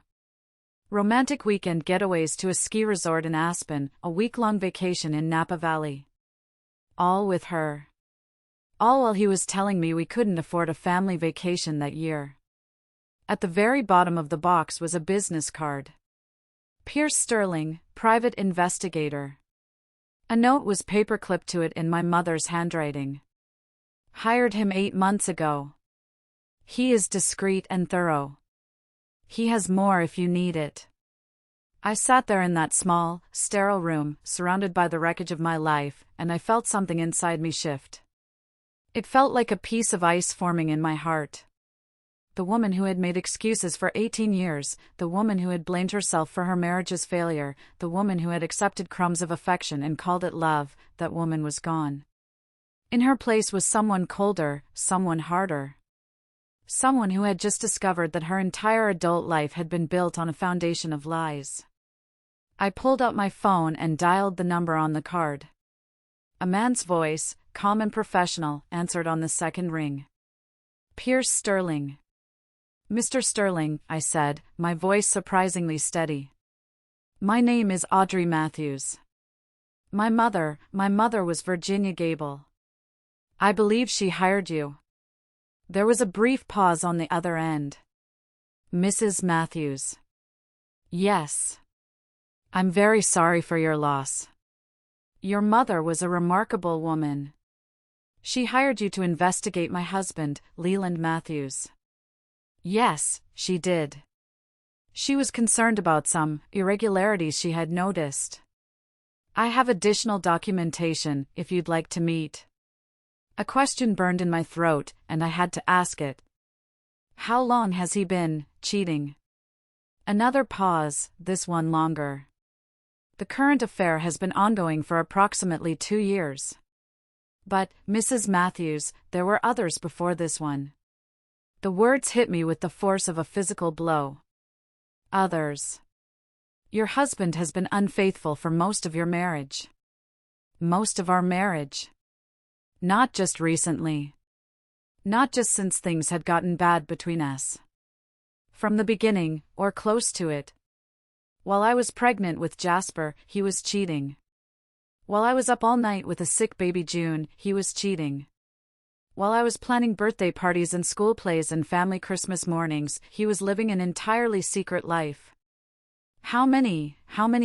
Romantic weekend getaways to a ski resort in Aspen, a week-long vacation in Napa Valley. All with her. All while he was telling me we couldn't afford a family vacation that year. At the very bottom of the box was a business card. Pierce Sterling, private investigator. A note was paperclipped to it in my mother's handwriting. Hired him 8 months ago. He is discreet and thorough. He has more if you need it. I sat there in that small, sterile room, surrounded by the wreckage of my life, and I felt something inside me shift. It felt like a piece of ice forming in my heart. The woman who had made excuses for 18 years, the woman who had blamed herself for her marriage's failure, the woman who had accepted crumbs of affection and called it love, that woman was gone. In her place was someone colder, someone harder. Someone who had just discovered that her entire adult life had been built on a foundation of lies. I pulled out my phone and dialed the number on the card. A man's voice, calm and professional, answered on the second ring. Pierce Sterling. Mr. Sterling, I said, my voice surprisingly steady. My name is Audrey Matthews. My mother was Virginia Gable. I believe she hired you. There was a brief pause on the other end. Mrs. Matthews. Yes. I'm very sorry for your loss. Your mother was a remarkable woman. She hired you to investigate my husband, Leland Matthews. Yes, she did. She was concerned about some irregularities she had noticed. I have additional documentation, if you'd like to meet. A question burned in my throat, and I had to ask it. How long has he been cheating? Another pause, this one longer. The current affair has been ongoing for approximately 2 years. But, Mrs. Matthews, there were others before this one. The words hit me with the force of a physical blow. Others. Your husband has been unfaithful for most of your marriage. Most of our marriage. Not just recently. Not just since things had gotten bad between us. From the beginning, or close to it. While I was pregnant with Jasper, he was cheating. While I was up all night with a sick baby June, he was cheating. While I was planning birthday parties and school plays and family Christmas mornings, he was living an entirely secret life. How many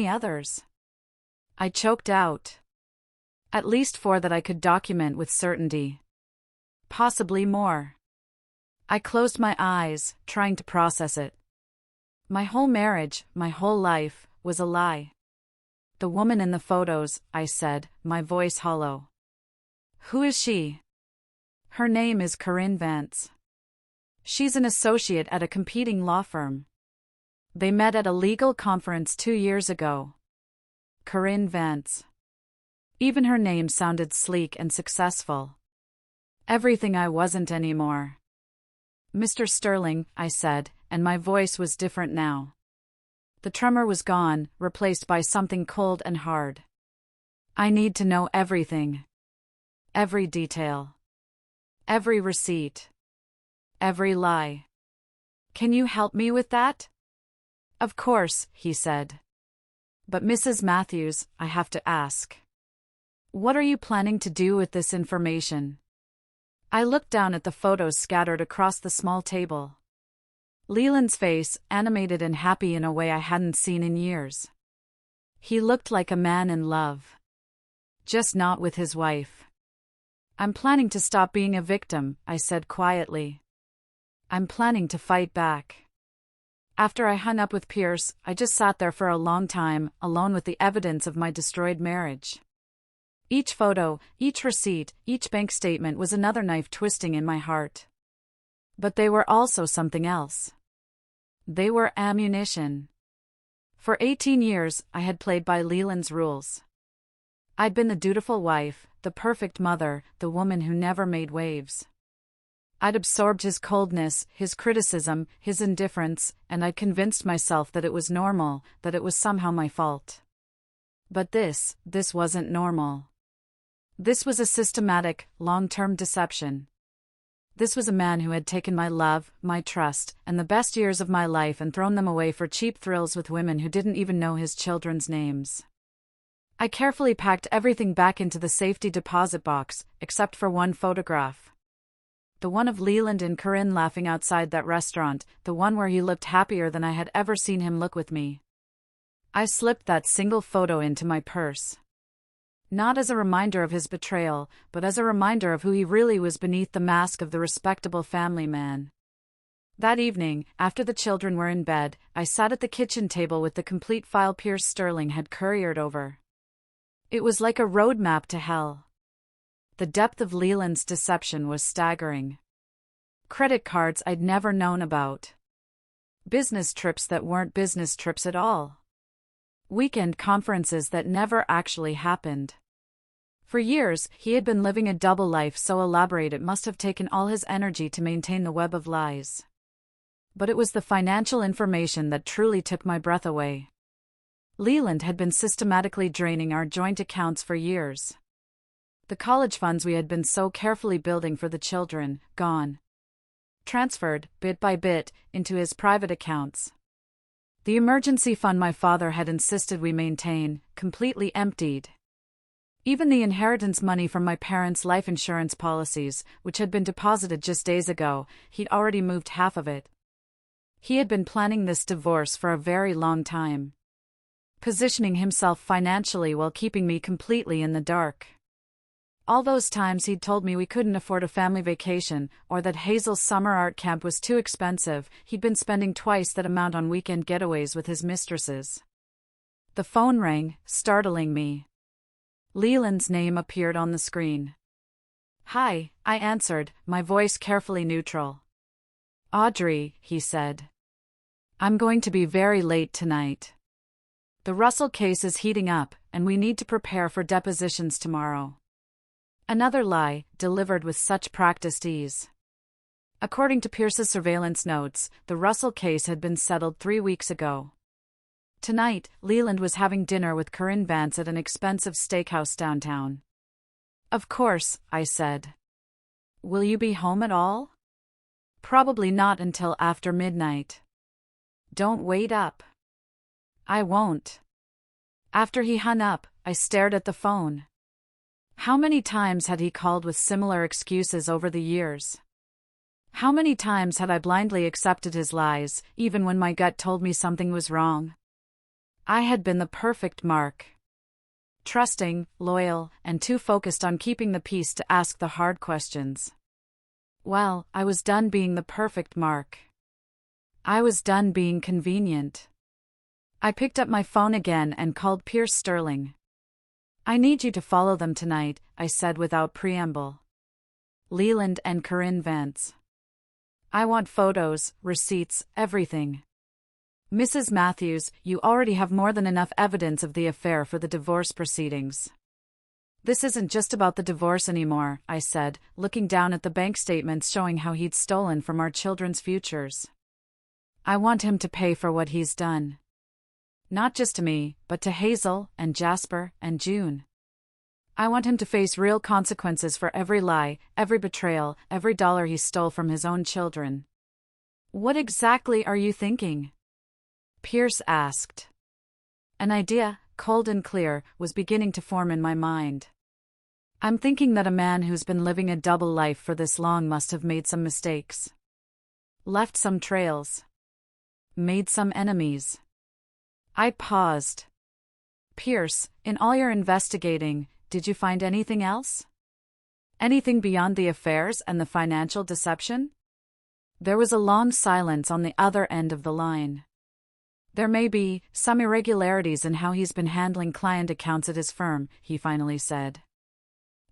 others? I choked out. At least 4 that I could document with certainty. Possibly more. I closed my eyes, trying to process it. My whole marriage, my whole life, was a lie. The woman in the photos, I said, my voice hollow. Who is she? Her name is Corinne Vance. She's an associate at a competing law firm. They met at a legal conference 2 years ago. Corinne Vance. Even her name sounded sleek and successful. Everything I wasn't anymore. Mr. Sterling, I said, and my voice was different now. The tremor was gone, replaced by something cold and hard. I need to know everything. Every detail. Every receipt. Every lie. Can you help me with that? Of course, he said. But Mrs. Matthews, I have to ask. What are you planning to do with this information? I looked down at the photos scattered across the small table. Leland's face, animated and happy in a way I hadn't seen in years. He looked like a man in love. Just not with his wife. I'm planning to stop being a victim, I said quietly. I'm planning to fight back. After I hung up with Pierce, I just sat there for a long time, alone with the evidence of my destroyed marriage. Each photo, each receipt, each bank statement was another knife twisting in my heart. But they were also something else. They were ammunition. For 18 years, I had played by Leland's rules. I'd been the dutiful wife, the perfect mother, the woman who never made waves. I'd absorbed his coldness, his criticism, his indifference, and I'd convinced myself that it was normal, that it was somehow my fault. But this wasn't normal. This was a systematic, long-term deception. This was a man who had taken my love, my trust, and the best years of my life and thrown them away for cheap thrills with women who didn't even know his children's names. I carefully packed everything back into the safety deposit box, except for one photograph. The one of Leland and Corinne laughing outside that restaurant, the one where he looked happier than I had ever seen him look with me. I slipped that single photo into my purse. Not as a reminder of his betrayal, but as a reminder of who he really was beneath the mask of the respectable family man. That evening, after the children were in bed, I sat at the kitchen table with the complete file Pierce Sterling had couriered over. It was like a roadmap to hell. The depth of Leland's deception was staggering. Credit cards I'd never known about. Business trips that weren't business trips at all. Weekend conferences that never actually happened. For years, he had been living a double life so elaborate it must have taken all his energy to maintain the web of lies. But it was the financial information that truly took my breath away. Leland had been systematically draining our joint accounts for years. The college funds we had been so carefully building for the children, gone. Transferred, bit by bit, into his private accounts. The emergency fund my father had insisted we maintain, completely emptied. Even the inheritance money from my parents' life insurance policies, which had been deposited just days ago, he'd already moved half of it. He had been planning this divorce for a very long time. Positioning himself financially while keeping me completely in the dark. All those times he'd told me we couldn't afford a family vacation, or that Hazel's summer art camp was too expensive, he'd been spending twice that amount on weekend getaways with his mistresses. The phone rang, startling me. Leland's name appeared on the screen. "Hi," I answered, my voice carefully neutral. "Audrey," he said. "I'm going to be very late tonight. The Russell case is heating up, and we need to prepare for depositions tomorrow." Another lie, delivered with such practiced ease. According to Pierce's surveillance notes, the Russell case had been settled 3 weeks ago. Tonight, Leland was having dinner with Corinne Vance at an expensive steakhouse downtown. "Of course," I said. "Will you be home at all?" "Probably not until after midnight." "Don't wait up." "I won't." After he hung up, I stared at the phone. How many times had he called with similar excuses over the years? How many times had I blindly accepted his lies, even when my gut told me something was wrong? I had been the perfect Mark. Trusting, loyal, and too focused on keeping the peace to ask the hard questions. Well, I was done being the perfect Mark. I was done being convenient. I picked up my phone again and called Pierce Sterling. "I need you to follow them tonight," I said without preamble. "Leland and Corinne Vance. I want photos, receipts, everything. Mrs. Matthews, you already have more than enough evidence of the affair for the divorce proceedings." "This isn't just about the divorce anymore," I said, looking down at the bank statements showing how he'd stolen from our children's futures. "I want him to pay for what he's done. Not just to me, but to Hazel, and Jasper, and June. I want him to face real consequences for every lie, every betrayal, every dollar he stole from his own children." "What exactly are you thinking?" Pierce asked. An idea, cold and clear, was beginning to form in my mind. "I'm thinking that a man who's been living a double life for this long must have made some mistakes. Left some trails. Made some enemies." I paused. "Pierce, in all your investigating, did you find anything else? Anything beyond the affairs and the financial deception?" There was a long silence on the other end of the line. "There may be some irregularities in how he's been handling client accounts at his firm," he finally said.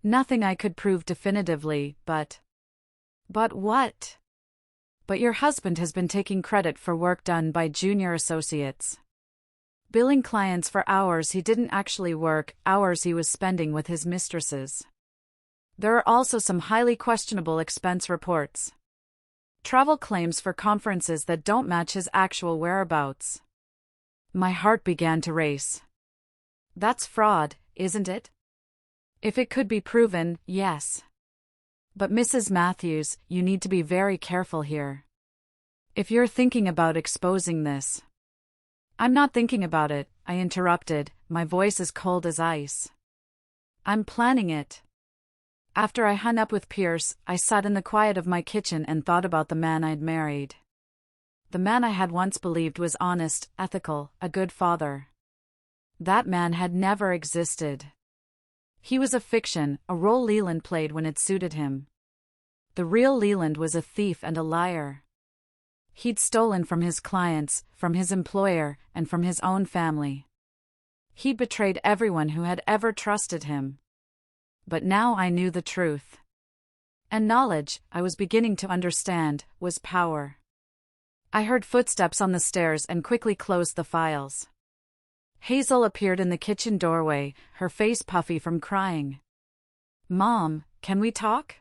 "Nothing I could prove definitively, but..." "But what?" "But your husband has been taking credit for work done by junior associates. Billing clients for hours he didn't actually work, hours he was spending with his mistresses. There are also some highly questionable expense reports. Travel claims for conferences that don't match his actual whereabouts." My heart began to race. "That's fraud, isn't it?" "If it could be proven, yes. But Mrs. Matthews, you need to be very careful here. If you're thinking about exposing this..." "I'm not thinking about it," I interrupted, my voice as cold as ice. "I'm planning it." After I hung up with Pierce, I sat in the quiet of my kitchen and thought about the man I'd married. The man I had once believed was honest, ethical, a good father. That man had never existed. He was a fiction, a role Leland played when it suited him. The real Leland was a thief and a liar. He'd stolen from his clients, from his employer, and from his own family. He'd betrayed everyone who had ever trusted him. But now I knew the truth. And knowledge, I was beginning to understand, was power. I heard footsteps on the stairs and quickly closed the files. Hazel appeared in the kitchen doorway, her face puffy from crying. "Mom, can we talk?"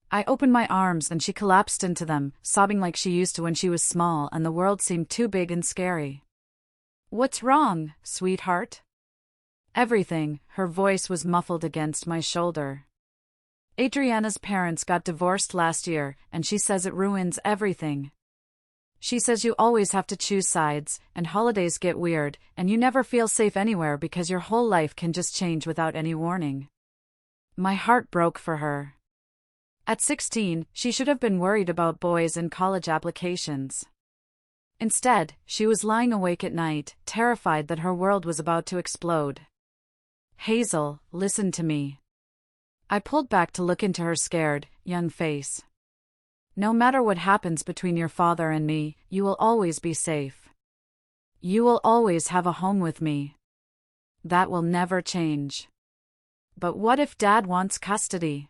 I opened my arms and she collapsed into them, sobbing like she used to when she was small and the world seemed too big and scary. "What's wrong, sweetheart?" "Everything," her voice was muffled against my shoulder. "Adriana's parents got divorced last year, and she says it ruins everything. She says you always have to choose sides, and holidays get weird, and you never feel safe anywhere because your whole life can just change without any warning." My heart broke for her. At 16, she should have been worried about boys and college applications. Instead, she was lying awake at night, terrified that her world was about to explode. "Hazel, listen to me." I pulled back to look into her scared, young face. "No matter what happens between your father and me, you will always be safe. You will always have a home with me. That will never change. But what if Dad wants custody?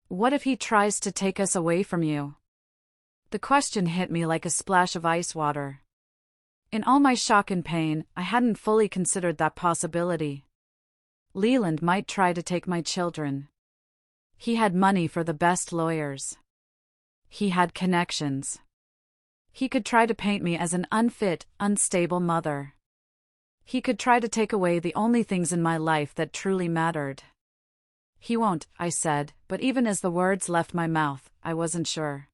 What if he tries to take us away from you?" The question hit me like a splash of ice water. In all my shock and pain, I hadn't fully considered that possibility. Leland might try to take my children. He had money for the best lawyers. He had connections. He could try to paint me as an unfit, unstable mother. He could try to take away the only things in my life that truly mattered. "He won't," I said, but even as the words left my mouth, I wasn't sure.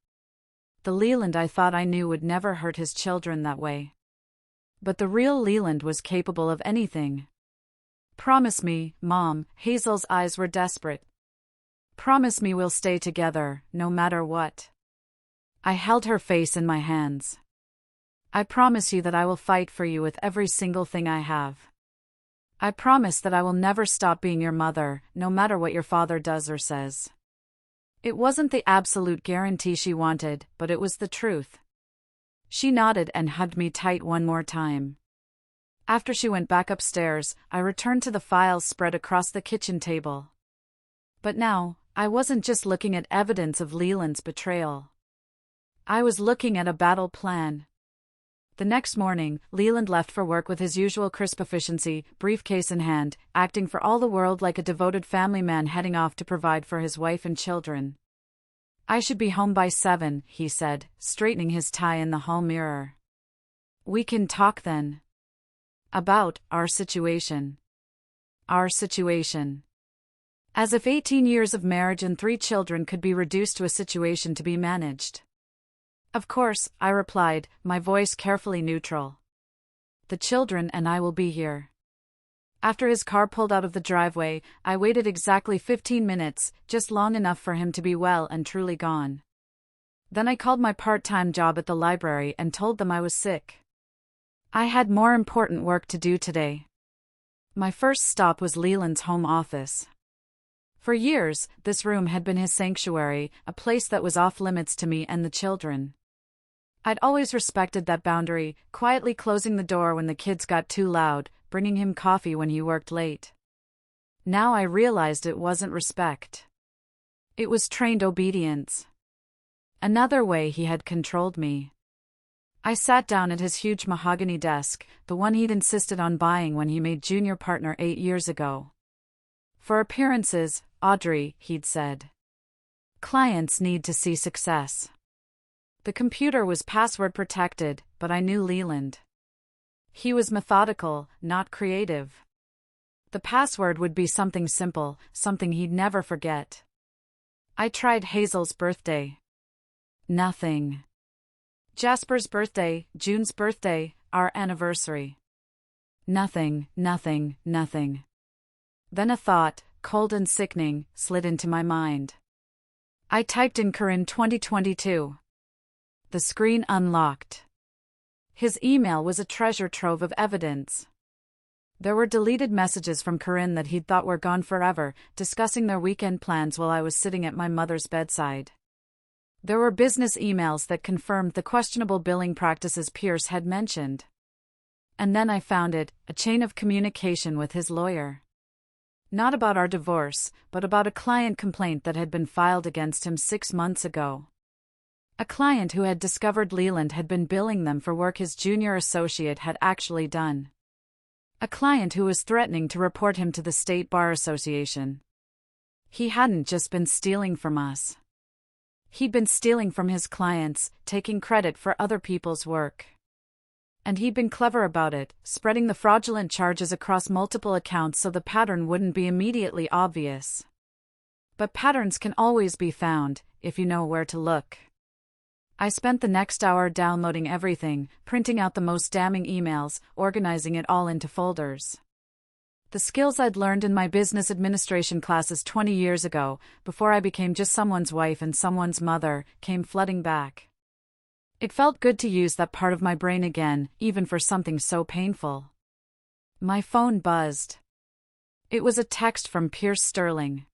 The Leland I thought I knew would never hurt his children that way. But the real Leland was capable of anything. "Promise me, Mom," Hazel's eyes were desperate. "Promise me we'll stay together, no matter what." I held her face in my hands. "I promise you that I will fight for you with every single thing I have. I promise that I will never stop being your mother, no matter what your father does or says." It wasn't the absolute guarantee she wanted, but it was the truth. She nodded and hugged me tight one more time. After she went back upstairs, I returned to the files spread across the kitchen table. But now, I wasn't just looking at evidence of Leland's betrayal. I was looking at a battle plan. The next morning, Leland left for work with his usual crisp efficiency, briefcase in hand, acting for all the world like a devoted family man heading off to provide for his wife and children. "I should be home by 7, he said, straightening his tie in the hall mirror. "We can talk then. About our situation." Our situation. As if 18 years of marriage and 3 children could be reduced to a situation to be managed. "Of course," I replied, my voice carefully neutral. "The children and I will be here." After his car pulled out of the driveway, I waited exactly 15 minutes, just long enough for him to be well and truly gone. Then I called my part-time job at the library and told them I was sick. I had more important work to do today. My first stop was Leland's home office. For years, this room had been his sanctuary, a place that was off-limits to me and the children. I'd always respected that boundary, quietly closing the door when the kids got too loud, bringing him coffee when he worked late. Now I realized it wasn't respect. It was trained obedience. Another way he had controlled me. I sat down at his huge mahogany desk, the one he'd insisted on buying when he made junior partner 8 years ago. "For appearances, Audrey," he'd said. "Clients need to see success." The computer was password protected, but I knew Leland. He was methodical, not creative. The password would be something simple, something he'd never forget. I tried Hazel's birthday. Nothing. Jasper's birthday, June's birthday, our anniversary. Nothing, nothing, nothing. Then a thought, cold and sickening, slid into my mind. I typed in Corinne 2022. The screen unlocked. His email was a treasure trove of evidence. There were deleted messages from Corinne that he'd thought were gone forever, discussing their weekend plans while I was sitting at my mother's bedside. There were business emails that confirmed the questionable billing practices Pierce had mentioned. And then I found it, a chain of communication with his lawyer. Not about our divorce, but about a client complaint that had been filed against him 6 months ago. A client who had discovered Leland had been billing them for work his junior associate had actually done. A client who was threatening to report him to the State Bar Association. He hadn't just been stealing from us. He'd been stealing from his clients, taking credit for other people's work. And he'd been clever about it, spreading the fraudulent charges across multiple accounts so the pattern wouldn't be immediately obvious. But patterns can always be found, if you know where to look. I spent the next hour downloading everything, printing out the most damning emails, organizing it all into folders. The skills I'd learned in my business administration classes 20 years ago, before I became just someone's wife and someone's mother, came flooding back. It felt good to use that part of my brain again, even for something so painful. My phone buzzed. It was a text from Pierce Sterling.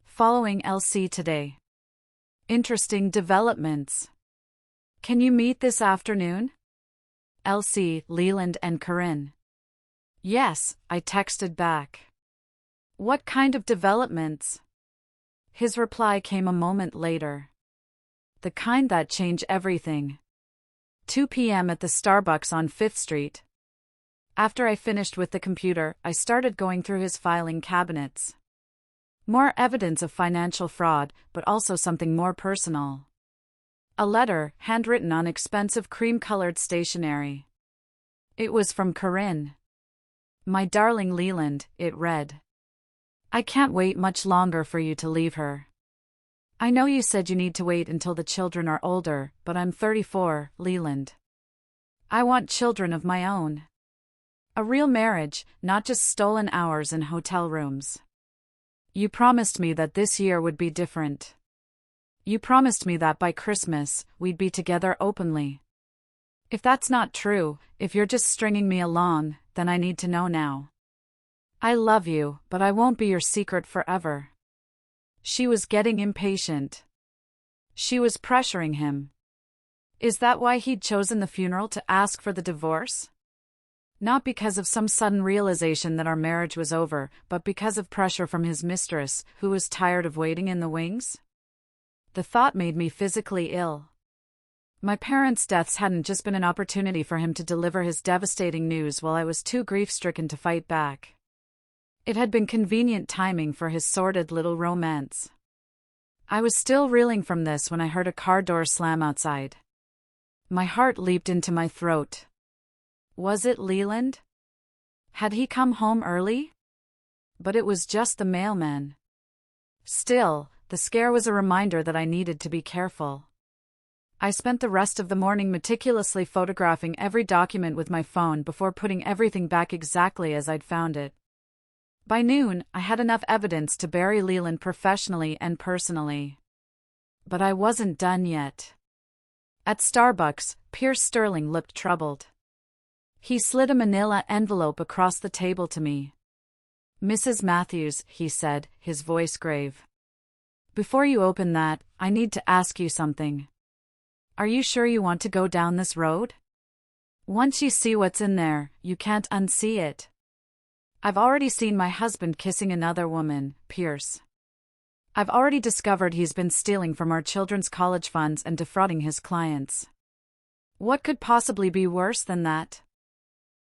Following LC today. Interesting developments. Can you meet this afternoon? LC, Leland and Corinne. Yes, I texted back. What kind of developments? His reply came a moment later. The kind that change everything. 2 p.m. at the Starbucks on 5th Street. After I finished with the computer, I started going through his filing cabinets. More evidence of financial fraud, but also something more personal. A letter, handwritten on expensive cream-colored stationery. It was from Corinne. My darling Leland, it read. I can't wait much longer for you to leave her. I know you said you need to wait until the children are older, but I'm 34, Leland. I want children of my own. A real marriage, not just stolen hours in hotel rooms. You promised me that this year would be different. You promised me that by Christmas, we'd be together openly. If that's not true, if you're just stringing me along, then I need to know now. I love you, but I won't be your secret forever. She was getting impatient. She was pressuring him. Is that why he'd chosen the funeral to ask for the divorce? Not because of some sudden realization that our marriage was over, but because of pressure from his mistress, who was tired of waiting in the wings? The thought made me physically ill. My parents' deaths hadn't just been an opportunity for him to deliver his devastating news while I was too grief-stricken to fight back. It had been convenient timing for his sordid little romance. I was still reeling from this when I heard a car door slam outside. My heart leaped into my throat. Was it Leland? Had he come home early? But it was just the mailman. Still, the scare was a reminder that I needed to be careful. I spent the rest of the morning meticulously photographing every document with my phone before putting everything back exactly as I'd found it. By noon, I had enough evidence to bury Leland professionally and personally. But I wasn't done yet. At Starbucks, Pierce Sterling looked troubled. He slid a manila envelope across the table to me. Mrs. Matthews, he said, his voice grave. Before you open that, I need to ask you something. Are you sure you want to go down this road? Once you see what's in there, you can't unsee it. I've already seen my husband kissing another woman, Pierce. I've already discovered he's been stealing from our children's college funds and defrauding his clients. What could possibly be worse than that?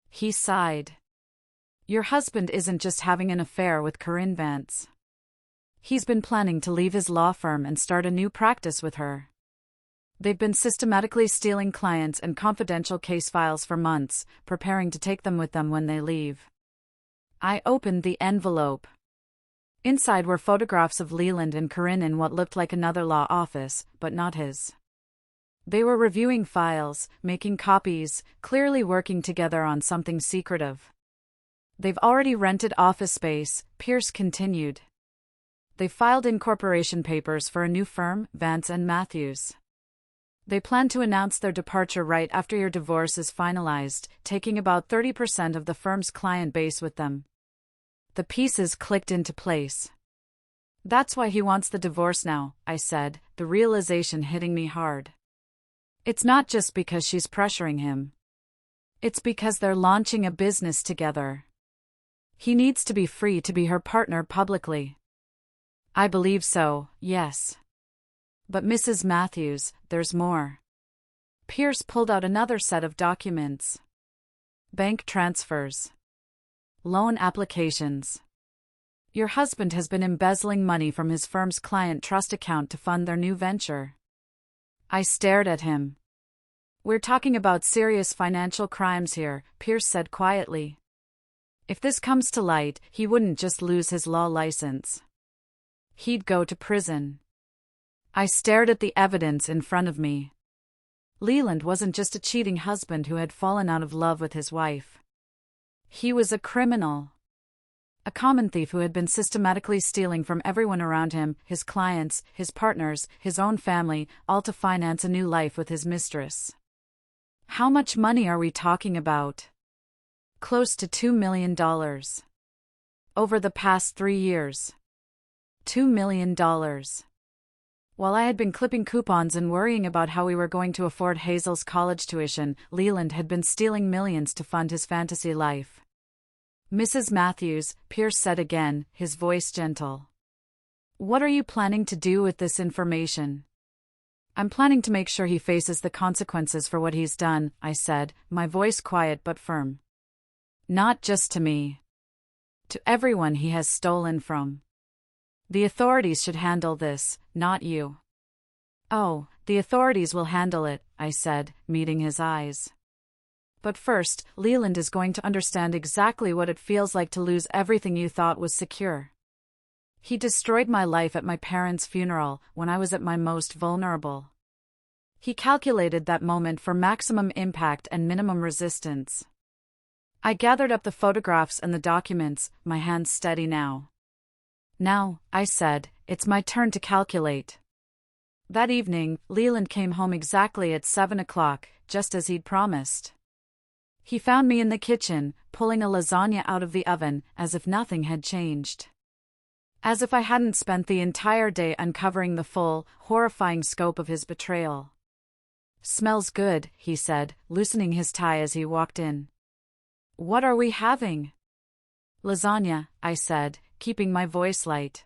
He sighed. Your husband isn't just having an affair with Corinne Vance. He's been planning to leave his law firm and start a new practice with her. They've been systematically stealing clients and confidential case files for months, preparing to take them with them when they leave. I opened the envelope. Inside were photographs of Leland and Corinne in what looked like another law office, but not his. They were reviewing files, making copies, clearly working together on something secretive. They've already rented office space, Pierce continued. They filed incorporation papers for a new firm, Vance and Matthews. They plan to announce their departure right after your divorce is finalized, taking about 30% of the firm's client base with them. The pieces clicked into place. That's why he wants the divorce now, I said, the realization hitting me hard. It's not just because she's pressuring him. It's because they're launching a business together. He needs to be free to be her partner publicly. I believe so, yes. But Mrs. Matthews, there's more. Pierce pulled out another set of documents. Bank transfers. Loan applications. Your husband has been embezzling money from his firm's client trust account to fund their new venture. I stared at him. We're talking about serious financial crimes here, Pierce said quietly. If this comes to light, he wouldn't just lose his law license. He'd go to prison. I stared at the evidence in front of me. Leland wasn't just a cheating husband who had fallen out of love with his wife. He was a criminal. A common thief who had been systematically stealing from everyone around him, his clients, his partners, his own family, all to finance a new life with his mistress. How much money are we talking about? Close to $2 million. Over the past 3 years. $2 million. While I had been clipping coupons and worrying about how we were going to afford Hazel's college tuition, Leland had been stealing millions to fund his fantasy life. Mrs. Matthews, Pierce said again, his voice gentle. What are you planning to do with this information? I'm planning to make sure he faces the consequences for what he's done, I said, my voice quiet but firm. Not just to me. To everyone he has stolen from. The authorities should handle this, not you. Oh, the authorities will handle it, I said, meeting his eyes. But first, Leland is going to understand exactly what it feels like to lose everything you thought was secure. He destroyed my life at my parents' funeral, when I was at my most vulnerable. He calculated that moment for maximum impact and minimum resistance. I gathered up the photographs and the documents, my hands steady now. Now, I said, it's my turn to calculate. That evening, Leland came home exactly at 7 o'clock, just as he'd promised. He found me in the kitchen, pulling a lasagna out of the oven, as if nothing had changed. As if I hadn't spent the entire day uncovering the full, horrifying scope of his betrayal. Smells good, he said, loosening his tie as he walked in. What are we having? Lasagna, I said, keeping my voice light.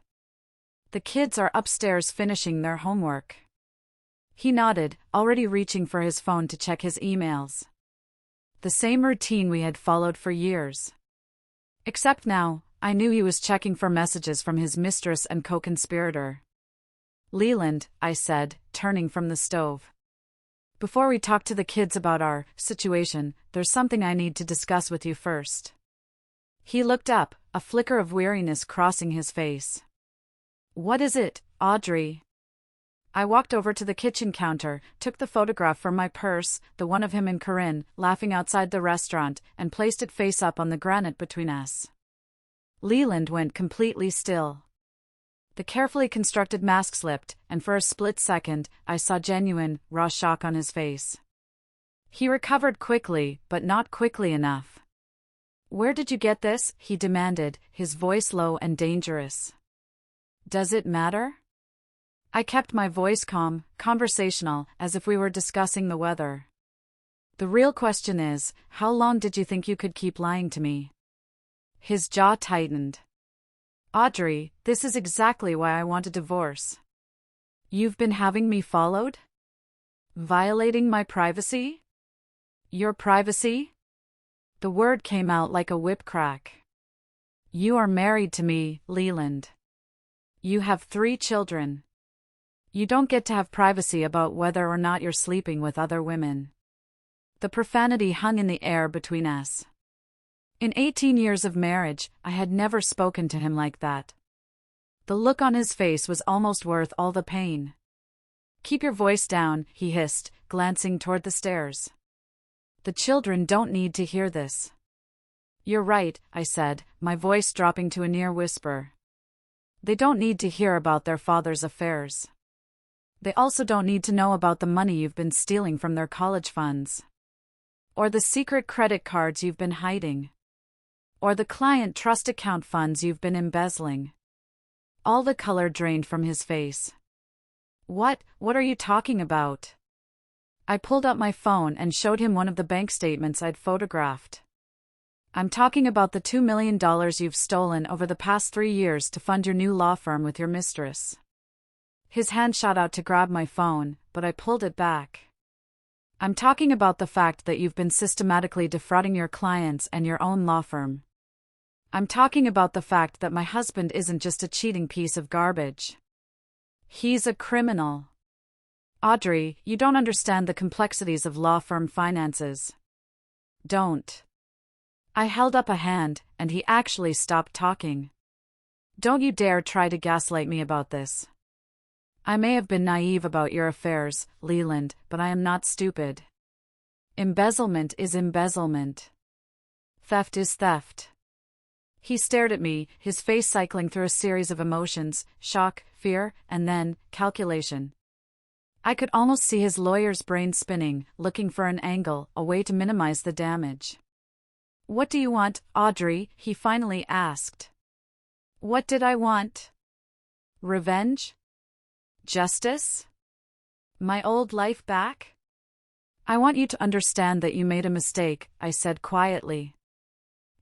The kids are upstairs finishing their homework. He nodded, already reaching for his phone to check his emails. The same routine we had followed for years. Except now, I knew he was checking for messages from his mistress and co-conspirator. Leland, I said, turning from the stove. Before we talk to the kids about our situation, there's something I need to discuss with you first. He looked up, a flicker of weariness crossing his face. What is it, Audrey? I walked over to the kitchen counter, took the photograph from my purse, the one of him and Corinne, laughing outside the restaurant, and placed it face up on the granite between us. Leland went completely still. The carefully constructed mask slipped, and for a split second, I saw genuine, raw shock on his face. He recovered quickly, but not quickly enough. Where did you get this? He demanded, his voice low and dangerous. Does it matter? I kept my voice calm, conversational, as if we were discussing the weather. The real question is, how long did you think you could keep lying to me? His jaw tightened. Audrey, this is exactly why I want a divorce. You've been having me followed? Violating my privacy? Your privacy? The word came out like a whip crack. You are married to me, Leland. You have 3 children. You don't get to have privacy about whether or not you're sleeping with other women. The profanity hung in the air between us. In 18 years of marriage, I had never spoken to him like that. The look on his face was almost worth all the pain. Keep your voice down, he hissed, glancing toward the stairs. The children don't need to hear this. You're right, I said, my voice dropping to a near whisper. They don't need to hear about their father's affairs. They also don't need to know about the money you've been stealing from their college funds. Or the secret credit cards you've been hiding. Or the client trust account funds you've been embezzling. All the color drained from his face. What are you talking about? I pulled out my phone and showed him one of the bank statements I'd photographed. I'm talking about the $2 million you've stolen over the past 3 years to fund your new law firm with your mistress. His hand shot out to grab my phone, but I pulled it back. I'm talking about the fact that you've been systematically defrauding your clients and your own law firm. I'm talking about the fact that my husband isn't just a cheating piece of garbage. He's a criminal. Audrey, you don't understand the complexities of law firm finances. Don't. I held up a hand, and he actually stopped talking. Don't you dare try to gaslight me about this. I may have been naive about your affairs, Leland, but I am not stupid. Embezzlement is embezzlement. Theft is theft. He stared at me, his face cycling through a series of emotions: shock, fear, and then calculation. I could almost see his lawyer's brain spinning, looking for an angle, a way to minimize the damage. What do you want, Audrey? He finally asked. What did I want? Revenge? Justice? My old life back? I want you to understand that you made a mistake, I said quietly.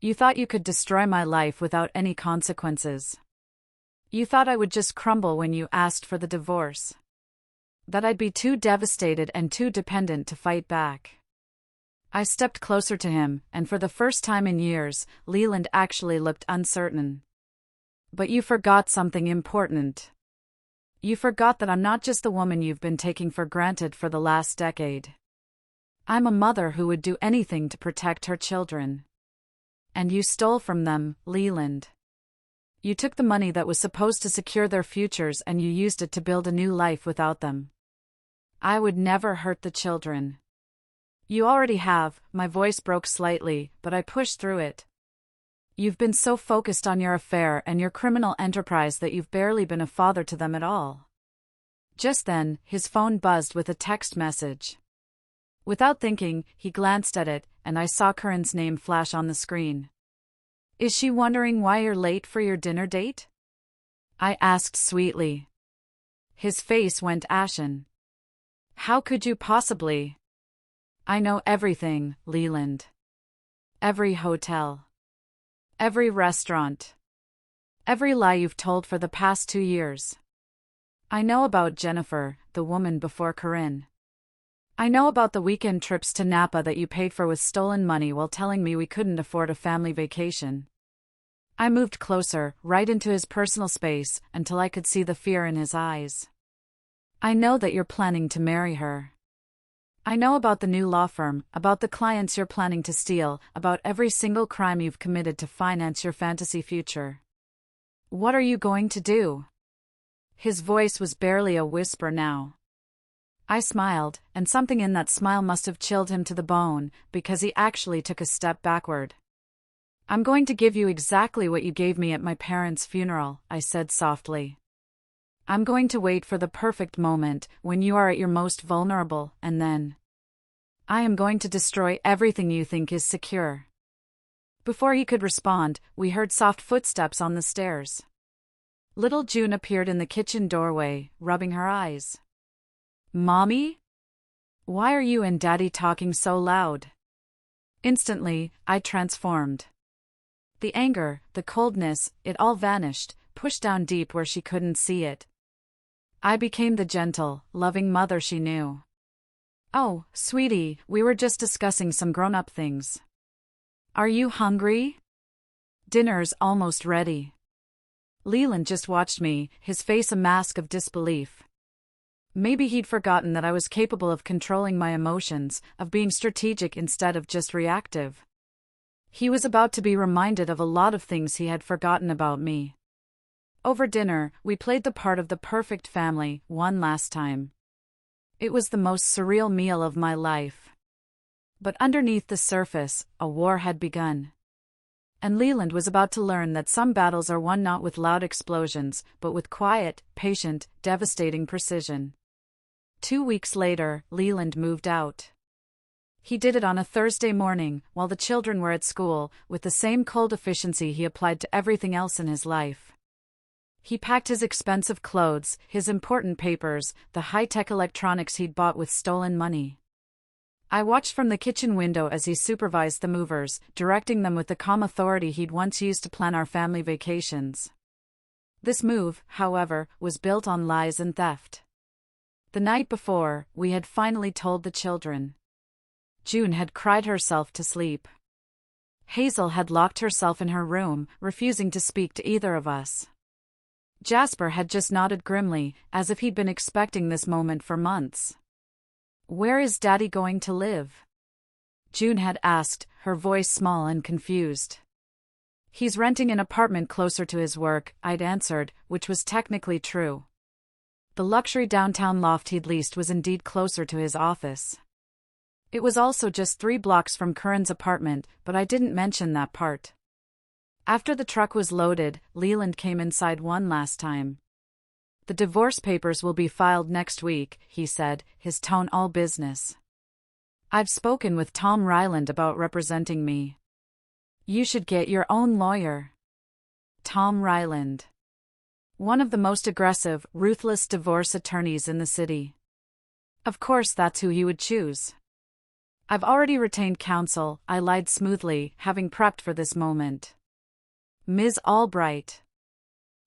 You thought you could destroy my life without any consequences. You thought I would just crumble when you asked for the divorce. That I'd be too devastated and too dependent to fight back. I stepped closer to him, and for the first time in years, Leland actually looked uncertain. But you forgot something important. You forgot that I'm not just the woman you've been taking for granted for the last decade. I'm a mother who would do anything to protect her children. And you stole from them, Leland. You took the money that was supposed to secure their futures and you used it to build a new life without them. I would never hurt the children. You already have. My voice broke slightly, but I pushed through it. You've been so focused on your affair and your criminal enterprise that you've barely been a father to them at all. Just then, his phone buzzed with a text message. Without thinking, he glanced at it, and I saw Corinne's name flash on the screen. Is she wondering why you're late for your dinner date? I asked sweetly. His face went ashen. How could you possibly? I know everything, Leland. Every hotel. Every restaurant. Every lie you've told for the past 2 years. I know about Jennifer, the woman before Corinne. I know about the weekend trips to Napa that you paid for with stolen money while telling me we couldn't afford a family vacation. I moved closer, right into his personal space, until I could see the fear in his eyes. I know that you're planning to marry her. I know about the new law firm, about the clients you're planning to steal, about every single crime you've committed to finance your fantasy future. What are you going to do? His voice was barely a whisper now. I smiled, and something in that smile must have chilled him to the bone, because he actually took a step backward. I'm going to give you exactly what you gave me at my parents' funeral, I said softly. I'm going to wait for the perfect moment, when you are at your most vulnerable, and then I am going to destroy everything you think is secure. Before he could respond, we heard soft footsteps on the stairs. Little June appeared in the kitchen doorway, rubbing her eyes. Mommy? Why are you and Daddy talking so loud? Instantly, I transformed. The anger, the coldness, it all vanished, pushed down deep where she couldn't see it. I became the gentle, loving mother she knew. Oh, sweetie, we were just discussing some grown-up things. Are you hungry? Dinner's almost ready. Leland just watched me, his face a mask of disbelief. Maybe he'd forgotten that I was capable of controlling my emotions, of being strategic instead of just reactive. He was about to be reminded of a lot of things he had forgotten about me. Over dinner, we played the part of the perfect family, one last time. It was the most surreal meal of my life. But underneath the surface, a war had begun. And Leland was about to learn that some battles are won not with loud explosions, but with quiet, patient, devastating precision. 2 weeks later, Leland moved out. He did it on a Thursday morning, while the children were at school, with the same cold efficiency he applied to everything else in his life. He packed his expensive clothes, his important papers, the high-tech electronics he'd bought with stolen money. I watched from the kitchen window as he supervised the movers, directing them with the calm authority he'd once used to plan our family vacations. This move, however, was built on lies and theft. The night before, we had finally told the children. June had cried herself to sleep. Hazel had locked herself in her room, refusing to speak to either of us. Jasper had just nodded grimly, as if he'd been expecting this moment for months. "Where is Daddy going to live?" June had asked, her voice small and confused. "He's renting an apartment closer to his work," I'd answered, which was technically true. The luxury downtown loft he'd leased was indeed closer to his office. It was also just 3 blocks from Curran's apartment, but I didn't mention that part. After the truck was loaded, Leland came inside one last time. "The divorce papers will be filed next week," he said, his tone all business. "I've spoken with Tom Ryland about representing me. You should get your own lawyer." Tom Ryland. One of the most aggressive, ruthless divorce attorneys in the city. Of course that's who he would choose. "I've already retained counsel," I lied smoothly, having prepped for this moment. "Ms. Albright."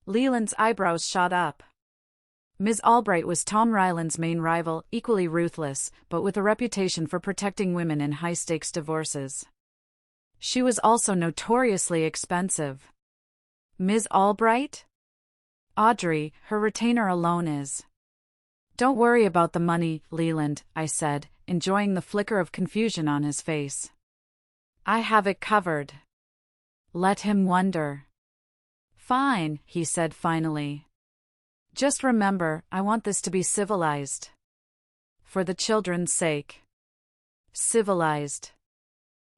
Leland's eyebrows shot up. Ms. Albright was Tom Ryland's main rival, equally ruthless, but with a reputation for protecting women in high-stakes divorces. She was also notoriously expensive. "Ms. Albright?" "Audrey, her retainer alone is." "Don't worry about the money, Leland," I said, enjoying the flicker of confusion on his face. "I have it covered." Let him wonder. "Fine," he said finally. "Just remember, I want this to be civilized. For the children's sake." Civilized.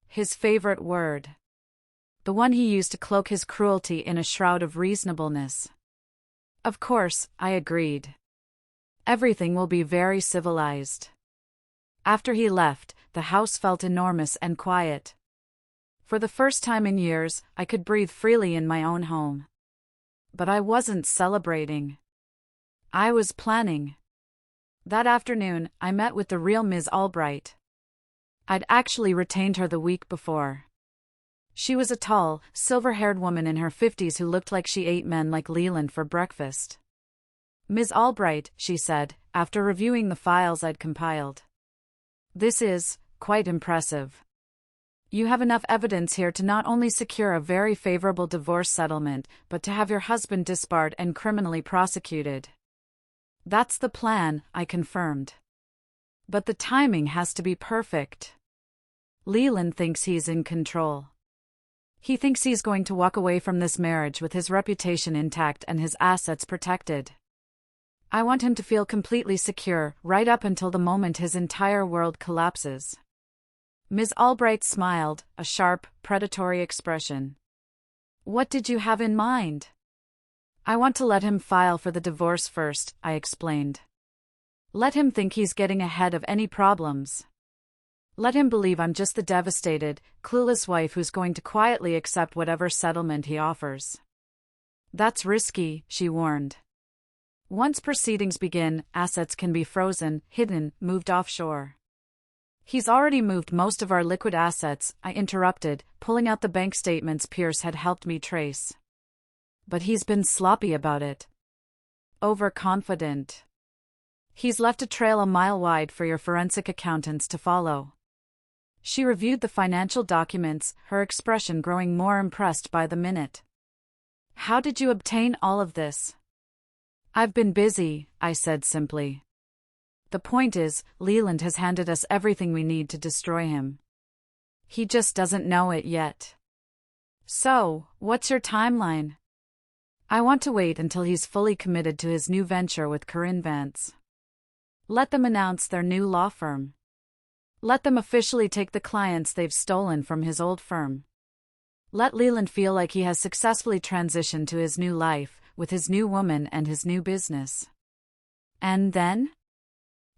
His favorite word. The one he used to cloak his cruelty in a shroud of reasonableness. Of course, I agreed. Everything will be very civilized. After he left, the house felt enormous and quiet. For the first time in years, I could breathe freely in my own home. But I wasn't celebrating. I was planning. That afternoon, I met with the real Ms. Albright. I'd actually retained her the week before. She was a tall, silver-haired woman in her 50s who looked like she ate men like Leland for breakfast. "Ms. Albright," she said, after reviewing the files I'd compiled. "This is quite impressive. You have enough evidence here to not only secure a very favorable divorce settlement, but to have your husband disbarred and criminally prosecuted." "That's the plan," I confirmed. "But the timing has to be perfect. Leland thinks he's in control. He thinks he's going to walk away from this marriage with his reputation intact and his assets protected. I want him to feel completely secure, right up until the moment his entire world collapses." Ms. Albright smiled, a sharp, predatory expression. "What did you have in mind?" "I want to let him file for the divorce first," I explained. "Let him think he's getting ahead of any problems. Let him believe I'm just the devastated, clueless wife who's going to quietly accept whatever settlement he offers." "That's risky," she warned. "Once proceedings begin, assets can be frozen, hidden, moved offshore." "He's already moved most of our liquid assets," I interrupted, pulling out the bank statements Pierce had helped me trace. "But he's been sloppy about it. Overconfident. He's left a trail a mile wide for your forensic accountants to follow." She reviewed the financial documents, her expression growing more impressed by the minute. "How did you obtain all of this?" "I've been busy," I said simply. "The point is, Leland has handed us everything we need to destroy him. He just doesn't know it yet." "So, what's your timeline?" "I want to wait until he's fully committed to his new venture with Corinne Vance. Let them announce their new law firm. Let them officially take the clients they've stolen from his old firm. Let Leland feel like he has successfully transitioned to his new life, with his new woman and his new business." "And then?"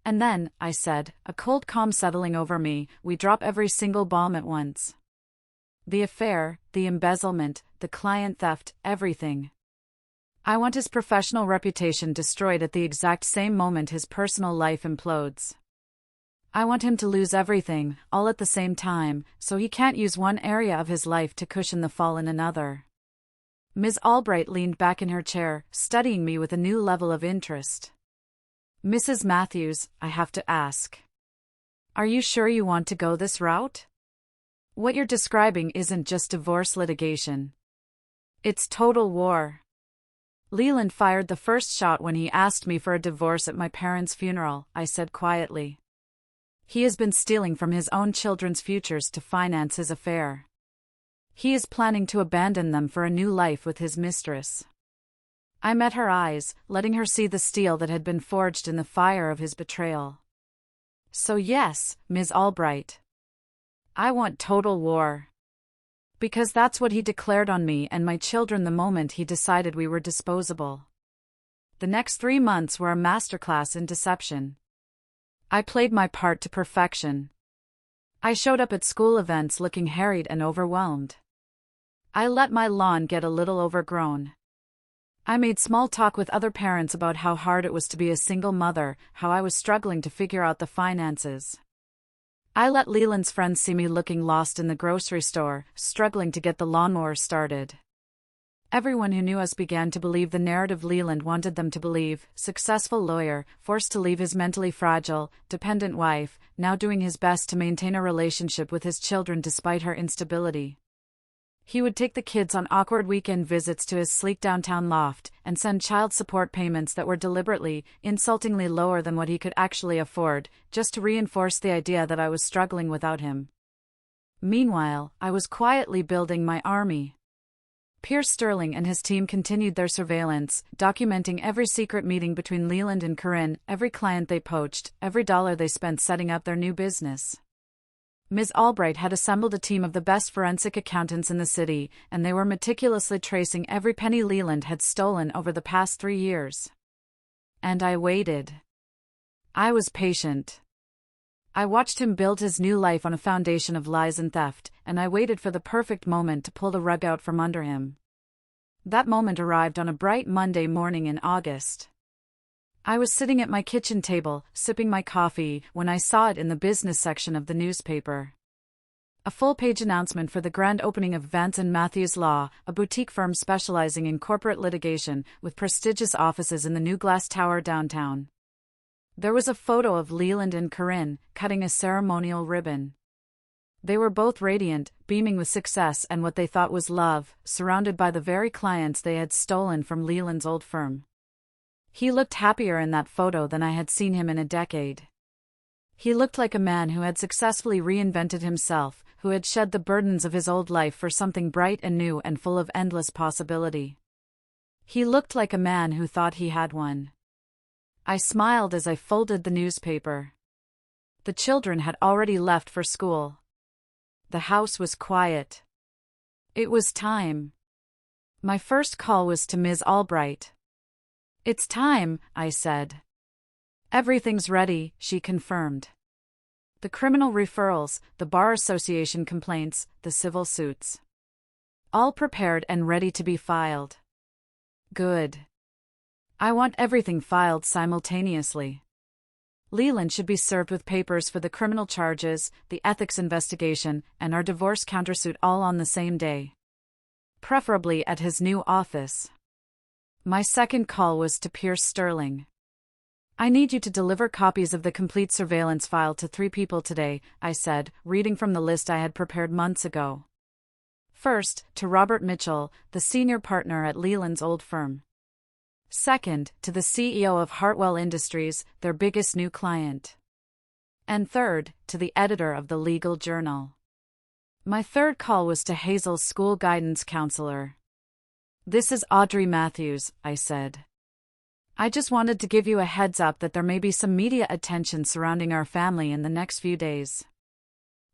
"And then," I said, a cold calm settling over me, "we drop every single bomb at once. The affair, the embezzlement, the client theft, everything. I want his professional reputation destroyed at the exact same moment his personal life implodes." I want him to lose everything, all at the same time, so he can't use one area of his life to cushion the fall in another." Ms. Albright leaned back in her chair, studying me with a new level of interest. "Mrs. Matthews, I have to ask. Are you sure you want to go this route? What you're describing isn't just divorce litigation. It's total war." "Leland fired the first shot when he asked me for a divorce at my parents' funeral," I said quietly. "He has been stealing from his own children's futures to finance his affair. He is planning to abandon them for a new life with his mistress." I met her eyes, letting her see the steel that had been forged in the fire of his betrayal. "So yes, Ms. Albright. I want total war. Because that's what he declared on me and my children the moment he decided we were disposable." The next 3 months were a masterclass in deception. I played my part to perfection. I showed up at school events looking harried and overwhelmed. I let my lawn get a little overgrown. I made small talk with other parents about how hard it was to be a single mother, how I was struggling to figure out the finances. I let Leland's friends see me looking lost in the grocery store, struggling to get the lawnmower started. Everyone who knew us began to believe the narrative Leland wanted them to believe: successful lawyer, forced to leave his mentally fragile, dependent wife, now doing his best to maintain a relationship with his children despite her instability. He would take the kids on awkward weekend visits to his sleek downtown loft, and send child support payments that were deliberately, insultingly lower than what he could actually afford, just to reinforce the idea that I was struggling without him. Meanwhile, I was quietly building my army. Pierce Sterling and his team continued their surveillance, documenting every secret meeting between Leland and Corinne, every client they poached, every dollar they spent setting up their new business. Ms. Albright had assembled a team of the best forensic accountants in the city, and they were meticulously tracing every penny Leland had stolen over the past 3 years. And I waited. I was patient. I watched him build his new life on a foundation of lies and theft, and I waited for the perfect moment to pull the rug out from under him. That moment arrived on a bright Monday morning in August. I was sitting at my kitchen table, sipping my coffee, when I saw it in the business section of the newspaper. A full-page announcement for the grand opening of Vance & Matthews Law, a boutique firm specializing in corporate litigation, with prestigious offices in the new glass tower downtown. There was a photo of Leland and Corinne, cutting a ceremonial ribbon. They were both radiant, beaming with success and what they thought was love, surrounded by the very clients they had stolen from Leland's old firm. He looked happier in that photo than I had seen him in a decade. He looked like a man who had successfully reinvented himself, who had shed the burdens of his old life for something bright and new and full of endless possibility. He looked like a man who thought he had won. I smiled as I folded the newspaper. The children had already left for school. The house was quiet. It was time. My first call was to Ms. Albright. "It's time," I said. "Everything's ready," she confirmed. The criminal referrals, the Bar Association complaints, the civil suits. All prepared and ready to be filed. Good. I want everything filed simultaneously. Leland should be served with papers for the criminal charges, the ethics investigation, and our divorce countersuit all on the same day. Preferably at his new office. My second call was to Pierce Sterling. "I need you to deliver copies of the complete surveillance file to 3 people today," I said, reading from the list I had prepared months ago. First, to Robert Mitchell, the senior partner at Leland's old firm. Second, to the CEO of Hartwell Industries, their biggest new client. And third, to the editor of the Legal Journal. My third call was to Hazel's school guidance counselor. "This is Audrey Matthews," I said. "I just wanted to give you a heads up that there may be some media attention surrounding our family in the next few days.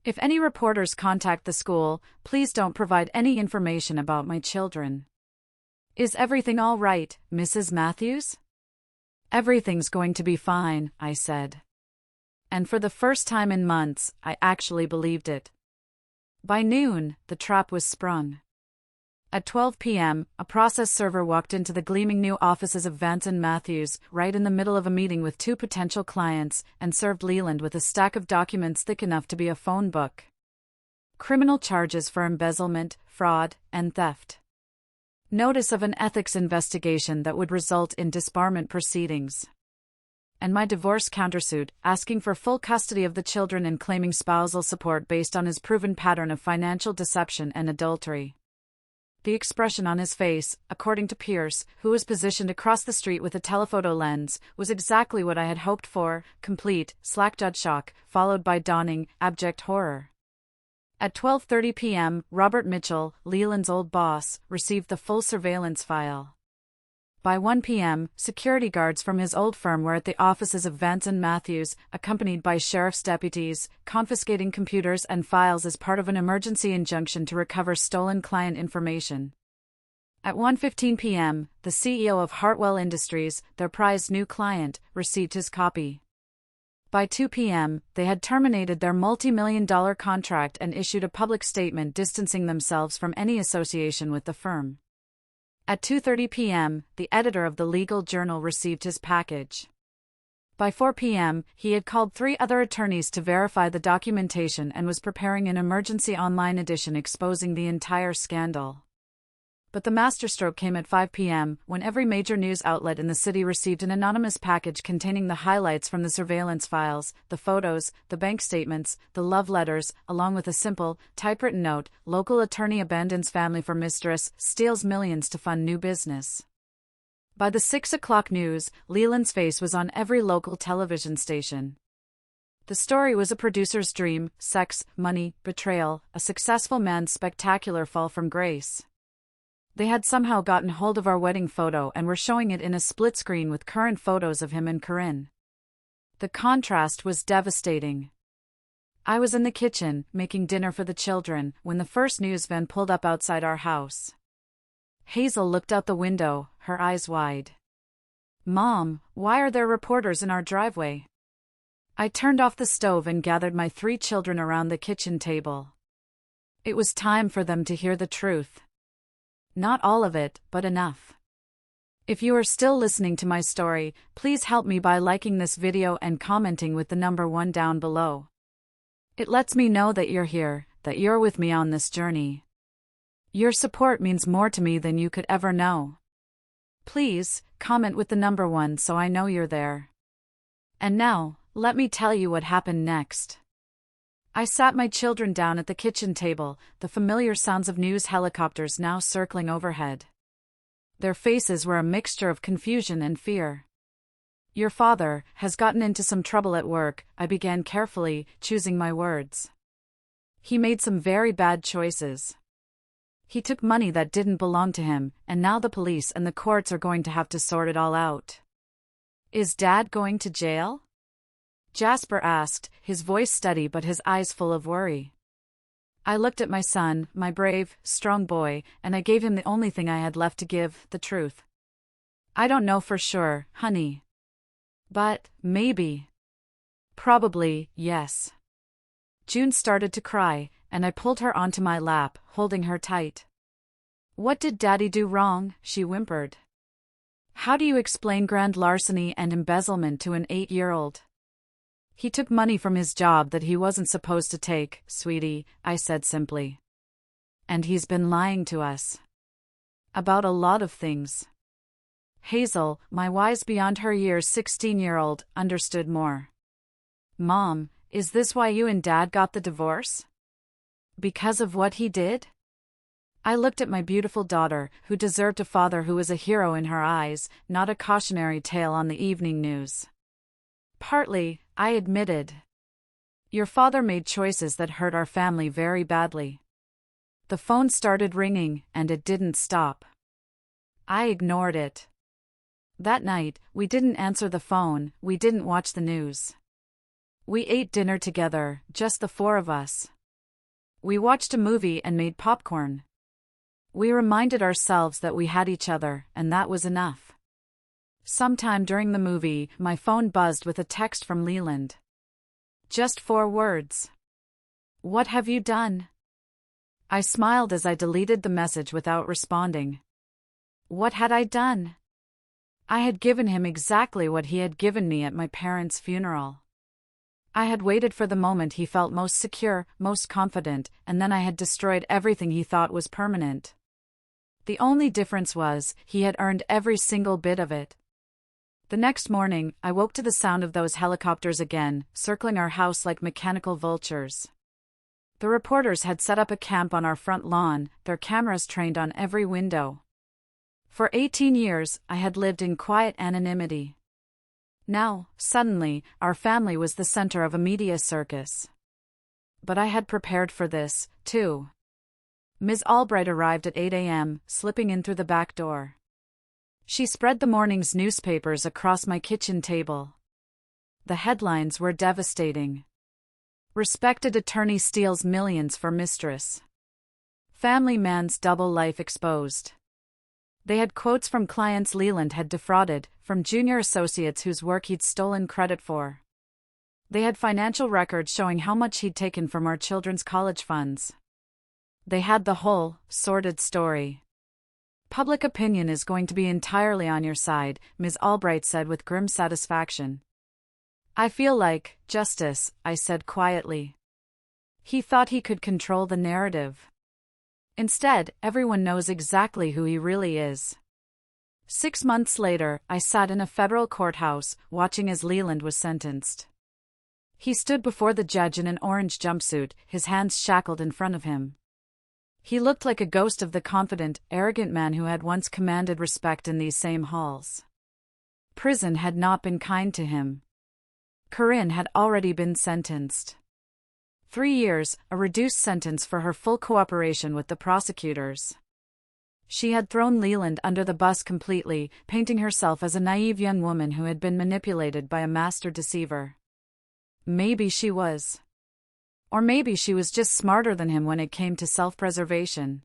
If any reporters contact the school, please don't provide any information about my children. Is everything all right, Mrs. Matthews?" "Everything's going to be fine," I said. And for the first time in months, I actually believed it. By noon, the trap was sprung. At 12 p.m., a process server walked into the gleaming new offices of Vance and Matthews, right in the middle of a meeting with two potential clients, and served Leland with a stack of documents thick enough to be a phone book. Criminal charges for embezzlement, fraud, and theft. Notice of an ethics investigation that would result in disbarment proceedings. And my divorce countersuit, asking for full custody of the children and claiming spousal support based on his proven pattern of financial deception and adultery. The expression on his face, according to Pierce, who was positioned across the street with a telephoto lens, was exactly what I had hoped for: complete, slack-jawed shock, followed by dawning, abject horror. At 12:30 p.m., Robert Mitchell, Leland's old boss, received the full surveillance file. By 1 p.m., security guards from his old firm were at the offices of Vance and Matthews, accompanied by sheriff's deputies, confiscating computers and files as part of an emergency injunction to recover stolen client information. At 1:15 p.m., the CEO of Hartwell Industries, their prized new client, received his copy. By 2 p.m., they had terminated their multi-million-dollar contract and issued a public statement distancing themselves from any association with the firm. At 2:30 p.m., the editor of the legal journal received his package. By 4 p.m., he had called 3 other attorneys to verify the documentation and was preparing an emergency online edition exposing the entire scandal. But the masterstroke came at 5 p.m., when every major news outlet in the city received an anonymous package containing the highlights from the surveillance files, the photos, the bank statements, the love letters, along with a simple, typewritten note: local attorney abandons family for mistress, steals millions to fund new business. By the 6 o'clock news, Leland's face was on every local television station. The story was a producer's dream: sex, money, betrayal, a successful man's spectacular fall from grace. They had somehow gotten hold of our wedding photo and were showing it in a split screen with current photos of him and Corinne. The contrast was devastating. I was in the kitchen, making dinner for the children, when the first news van pulled up outside our house. Hazel looked out the window, her eyes wide. "Mom, why are there reporters in our driveway?" I turned off the stove and gathered my 3 children around the kitchen table. It was time for them to hear the truth. Not all of it, but enough. If you are still listening to my story, please help me by liking this video and commenting with the number 1 down below. It lets me know that you're here, that you're with me on this journey. Your support means more to me than you could ever know. Please, comment with the number 1 so I know you're there. And now, let me tell you what happened next. I sat my children down at the kitchen table, the familiar sounds of news helicopters now circling overhead. Their faces were a mixture of confusion and fear. "Your father has gotten into some trouble at work," I began carefully, choosing my words. "He made some very bad choices. He took money that didn't belong to him, and now the police and the courts are going to have to sort it all out." "Is Dad going to jail?" Jasper asked, his voice steady but his eyes full of worry. I looked at my son, my brave, strong boy, and I gave him the only thing I had left to give: the truth. "I don't know for sure, honey. But, maybe. Probably, yes." June started to cry, and I pulled her onto my lap, holding her tight. "What did Daddy do wrong?" she whimpered. "How do you explain grand larceny and embezzlement to an 8-year-old? "He took money from his job that he wasn't supposed to take, sweetie," I said simply. "And he's been lying to us. About a lot of things." Hazel, my wise beyond her years 16-year-old, understood more. "Mom, is this why you and Dad got the divorce? Because of what he did?" I looked at my beautiful daughter, who deserved a father who was a hero in her eyes, not a cautionary tale on the evening news. "Partly," I admitted. "Your father made choices that hurt our family very badly." The phone started ringing, and it didn't stop. I ignored it. That night, we didn't answer the phone, we didn't watch the news. We ate dinner together, just the 4 of us. We watched a movie and made popcorn. We reminded ourselves that we had each other, and that was enough. Sometime during the movie, my phone buzzed with a text from Leland. Just 4 words. "What have you done?" I smiled as I deleted the message without responding. What had I done? I had given him exactly what he had given me at my parents' funeral. I had waited for the moment he felt most secure, most confident, and then I had destroyed everything he thought was permanent. The only difference was, he had earned every single bit of it. The next morning, I woke to the sound of those helicopters again, circling our house like mechanical vultures. The reporters had set up a camp on our front lawn, their cameras trained on every window. For 18 years, I had lived in quiet anonymity. Now, suddenly, our family was the center of a media circus. But I had prepared for this, too. Ms. Albright arrived at 8 a.m., slipping in through the back door. She spread the morning's newspapers across my kitchen table. The headlines were devastating. Respected attorney steals millions for mistress. Family man's double life exposed. They had quotes from clients Leland had defrauded, from junior associates whose work he'd stolen credit for. They had financial records showing how much he'd taken from our children's college funds. They had the whole, sordid story. Public opinion is going to be entirely on your side, Ms. Albright said with grim satisfaction. I feel like justice, I said quietly. He thought he could control the narrative. Instead, everyone knows exactly who he really is. 6 months later, I sat in a federal courthouse, watching as Leland was sentenced. He stood before the judge in an orange jumpsuit, his hands shackled in front of him. He looked like a ghost of the confident, arrogant man who had once commanded respect in these same halls. Prison had not been kind to him. Corinne had already been sentenced. 3 years, a reduced sentence for her full cooperation with the prosecutors. She had thrown Leland under the bus completely, painting herself as a naive young woman who had been manipulated by a master deceiver. Maybe she was. Or maybe she was just smarter than him when it came to self-preservation.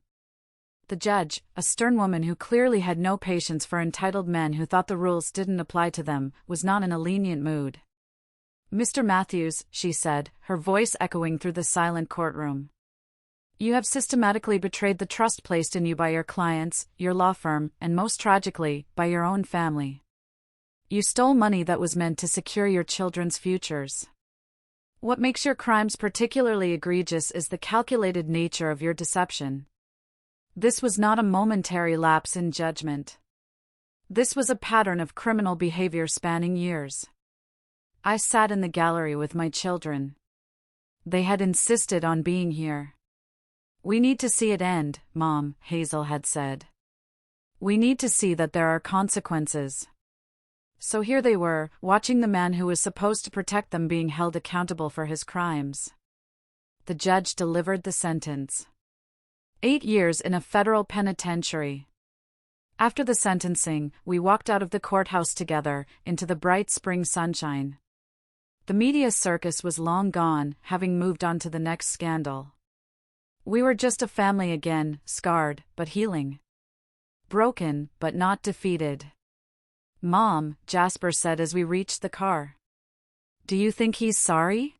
The judge, a stern woman who clearly had no patience for entitled men who thought the rules didn't apply to them, was not in a lenient mood. Mr. Matthews, she said, her voice echoing through the silent courtroom. You have systematically betrayed the trust placed in you by your clients, your law firm, and most tragically, by your own family. You stole money that was meant to secure your children's futures. What makes your crimes particularly egregious is the calculated nature of your deception. This was not a momentary lapse in judgment. This was a pattern of criminal behavior spanning years. I sat in the gallery with my children. They had insisted on being here. We need to see it end, Mom, Hazel had said. We need to see that there are consequences. So here they were, watching the man who was supposed to protect them being held accountable for his crimes. The judge delivered the sentence. 8 years in a federal penitentiary. After the sentencing, we walked out of the courthouse together, into the bright spring sunshine. The media circus was long gone, having moved on to the next scandal. We were just a family again, scarred, but healing. Broken, but not defeated. Mom, Jasper said as we reached the car. Do you think he's sorry?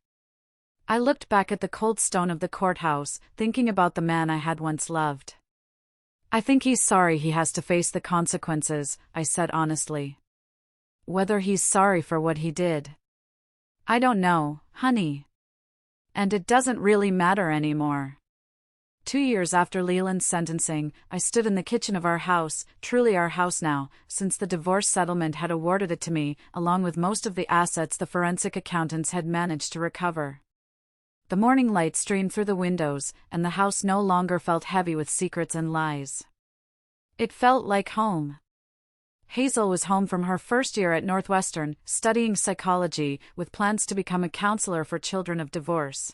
I looked back at the cold stone of the courthouse, thinking about the man I had once loved. I think he's sorry he has to face the consequences, I said honestly. Whether he's sorry for what he did, I don't know, honey. And it doesn't really matter anymore. 2 years after Leland's sentencing, I stood in the kitchen of our house, truly our house now, since the divorce settlement had awarded it to me, along with most of the assets the forensic accountants had managed to recover. The morning light streamed through the windows, and the house no longer felt heavy with secrets and lies. It felt like home. Hazel was home from her first year at Northwestern, studying psychology, with plans to become a counselor for children of divorce.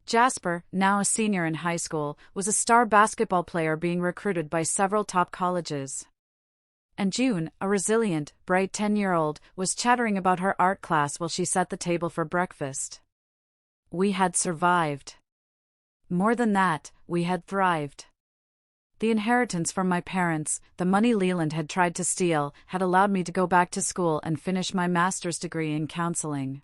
Jasper, now a senior in high school, was a star basketball player being recruited by several top colleges. And June, a resilient, bright 10-year-old, was chattering about her art class while she set the table for breakfast. We had survived. More than that, we had thrived. The inheritance from my parents, the money Leland had tried to steal, had allowed me to go back to school and finish my master's degree in counseling.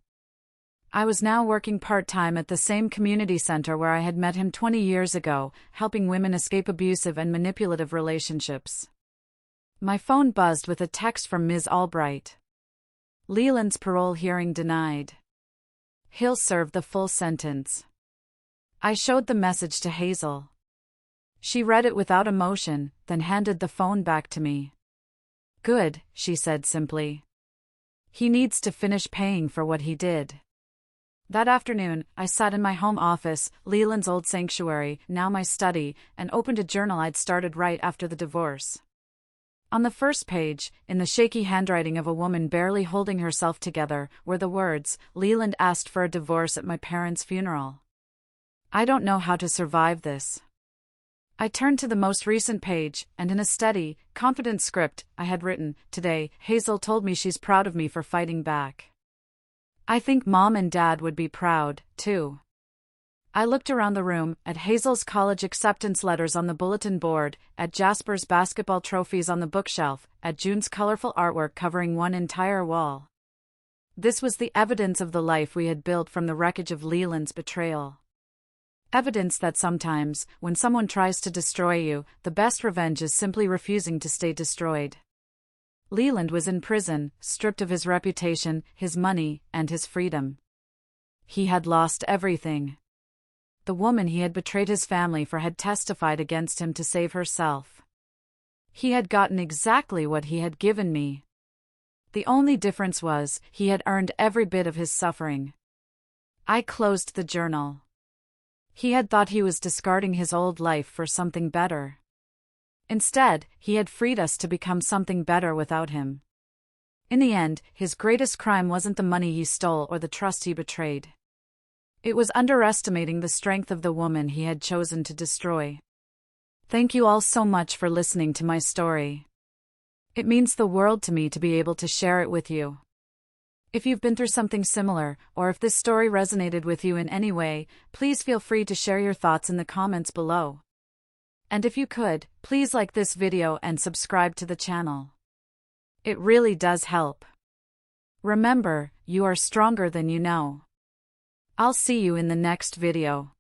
I was now working part-time at the same community center where I had met him 20 years ago, helping women escape abusive and manipulative relationships. My phone buzzed with a text from Ms. Albright. Leland's parole hearing denied. He'll serve the full sentence. I showed the message to Hazel. She read it without emotion, then handed the phone back to me. Good, she said simply. He needs to finish paying for what he did. That afternoon, I sat in my home office, Leland's old sanctuary, now my study, and opened a journal I'd started right after the divorce. On the first page, in the shaky handwriting of a woman barely holding herself together, were the words, "Leland asked for a divorce at my parents' funeral. I don't know how to survive this." I turned to the most recent page, and in a steady, confident script, I had written, "Today, Hazel told me she's proud of me for fighting back. I think Mom and Dad would be proud, too." I looked around the room, at Hazel's college acceptance letters on the bulletin board, at Jasper's basketball trophies on the bookshelf, at June's colorful artwork covering one entire wall. This was the evidence of the life we had built from the wreckage of Leland's betrayal. Evidence that sometimes, when someone tries to destroy you, the best revenge is simply refusing to stay destroyed. Leland was in prison, stripped of his reputation, his money, and his freedom. He had lost everything. The woman he had betrayed his family for had testified against him to save herself. He had gotten exactly what he had given me. The only difference was, he had earned every bit of his suffering. I closed the journal. He had thought he was discarding his old life for something better. Instead, he had freed us to become something better without him. In the end, his greatest crime wasn't the money he stole or the trust he betrayed. It was underestimating the strength of the woman he had chosen to destroy. Thank you all so much for listening to my story. It means the world to me to be able to share it with you. If you've been through something similar, or if this story resonated with you in any way, please feel free to share your thoughts in the comments below. And if you could, please like this video and subscribe to the channel. It really does help. Remember, you are stronger than you know. I'll see you in the next video.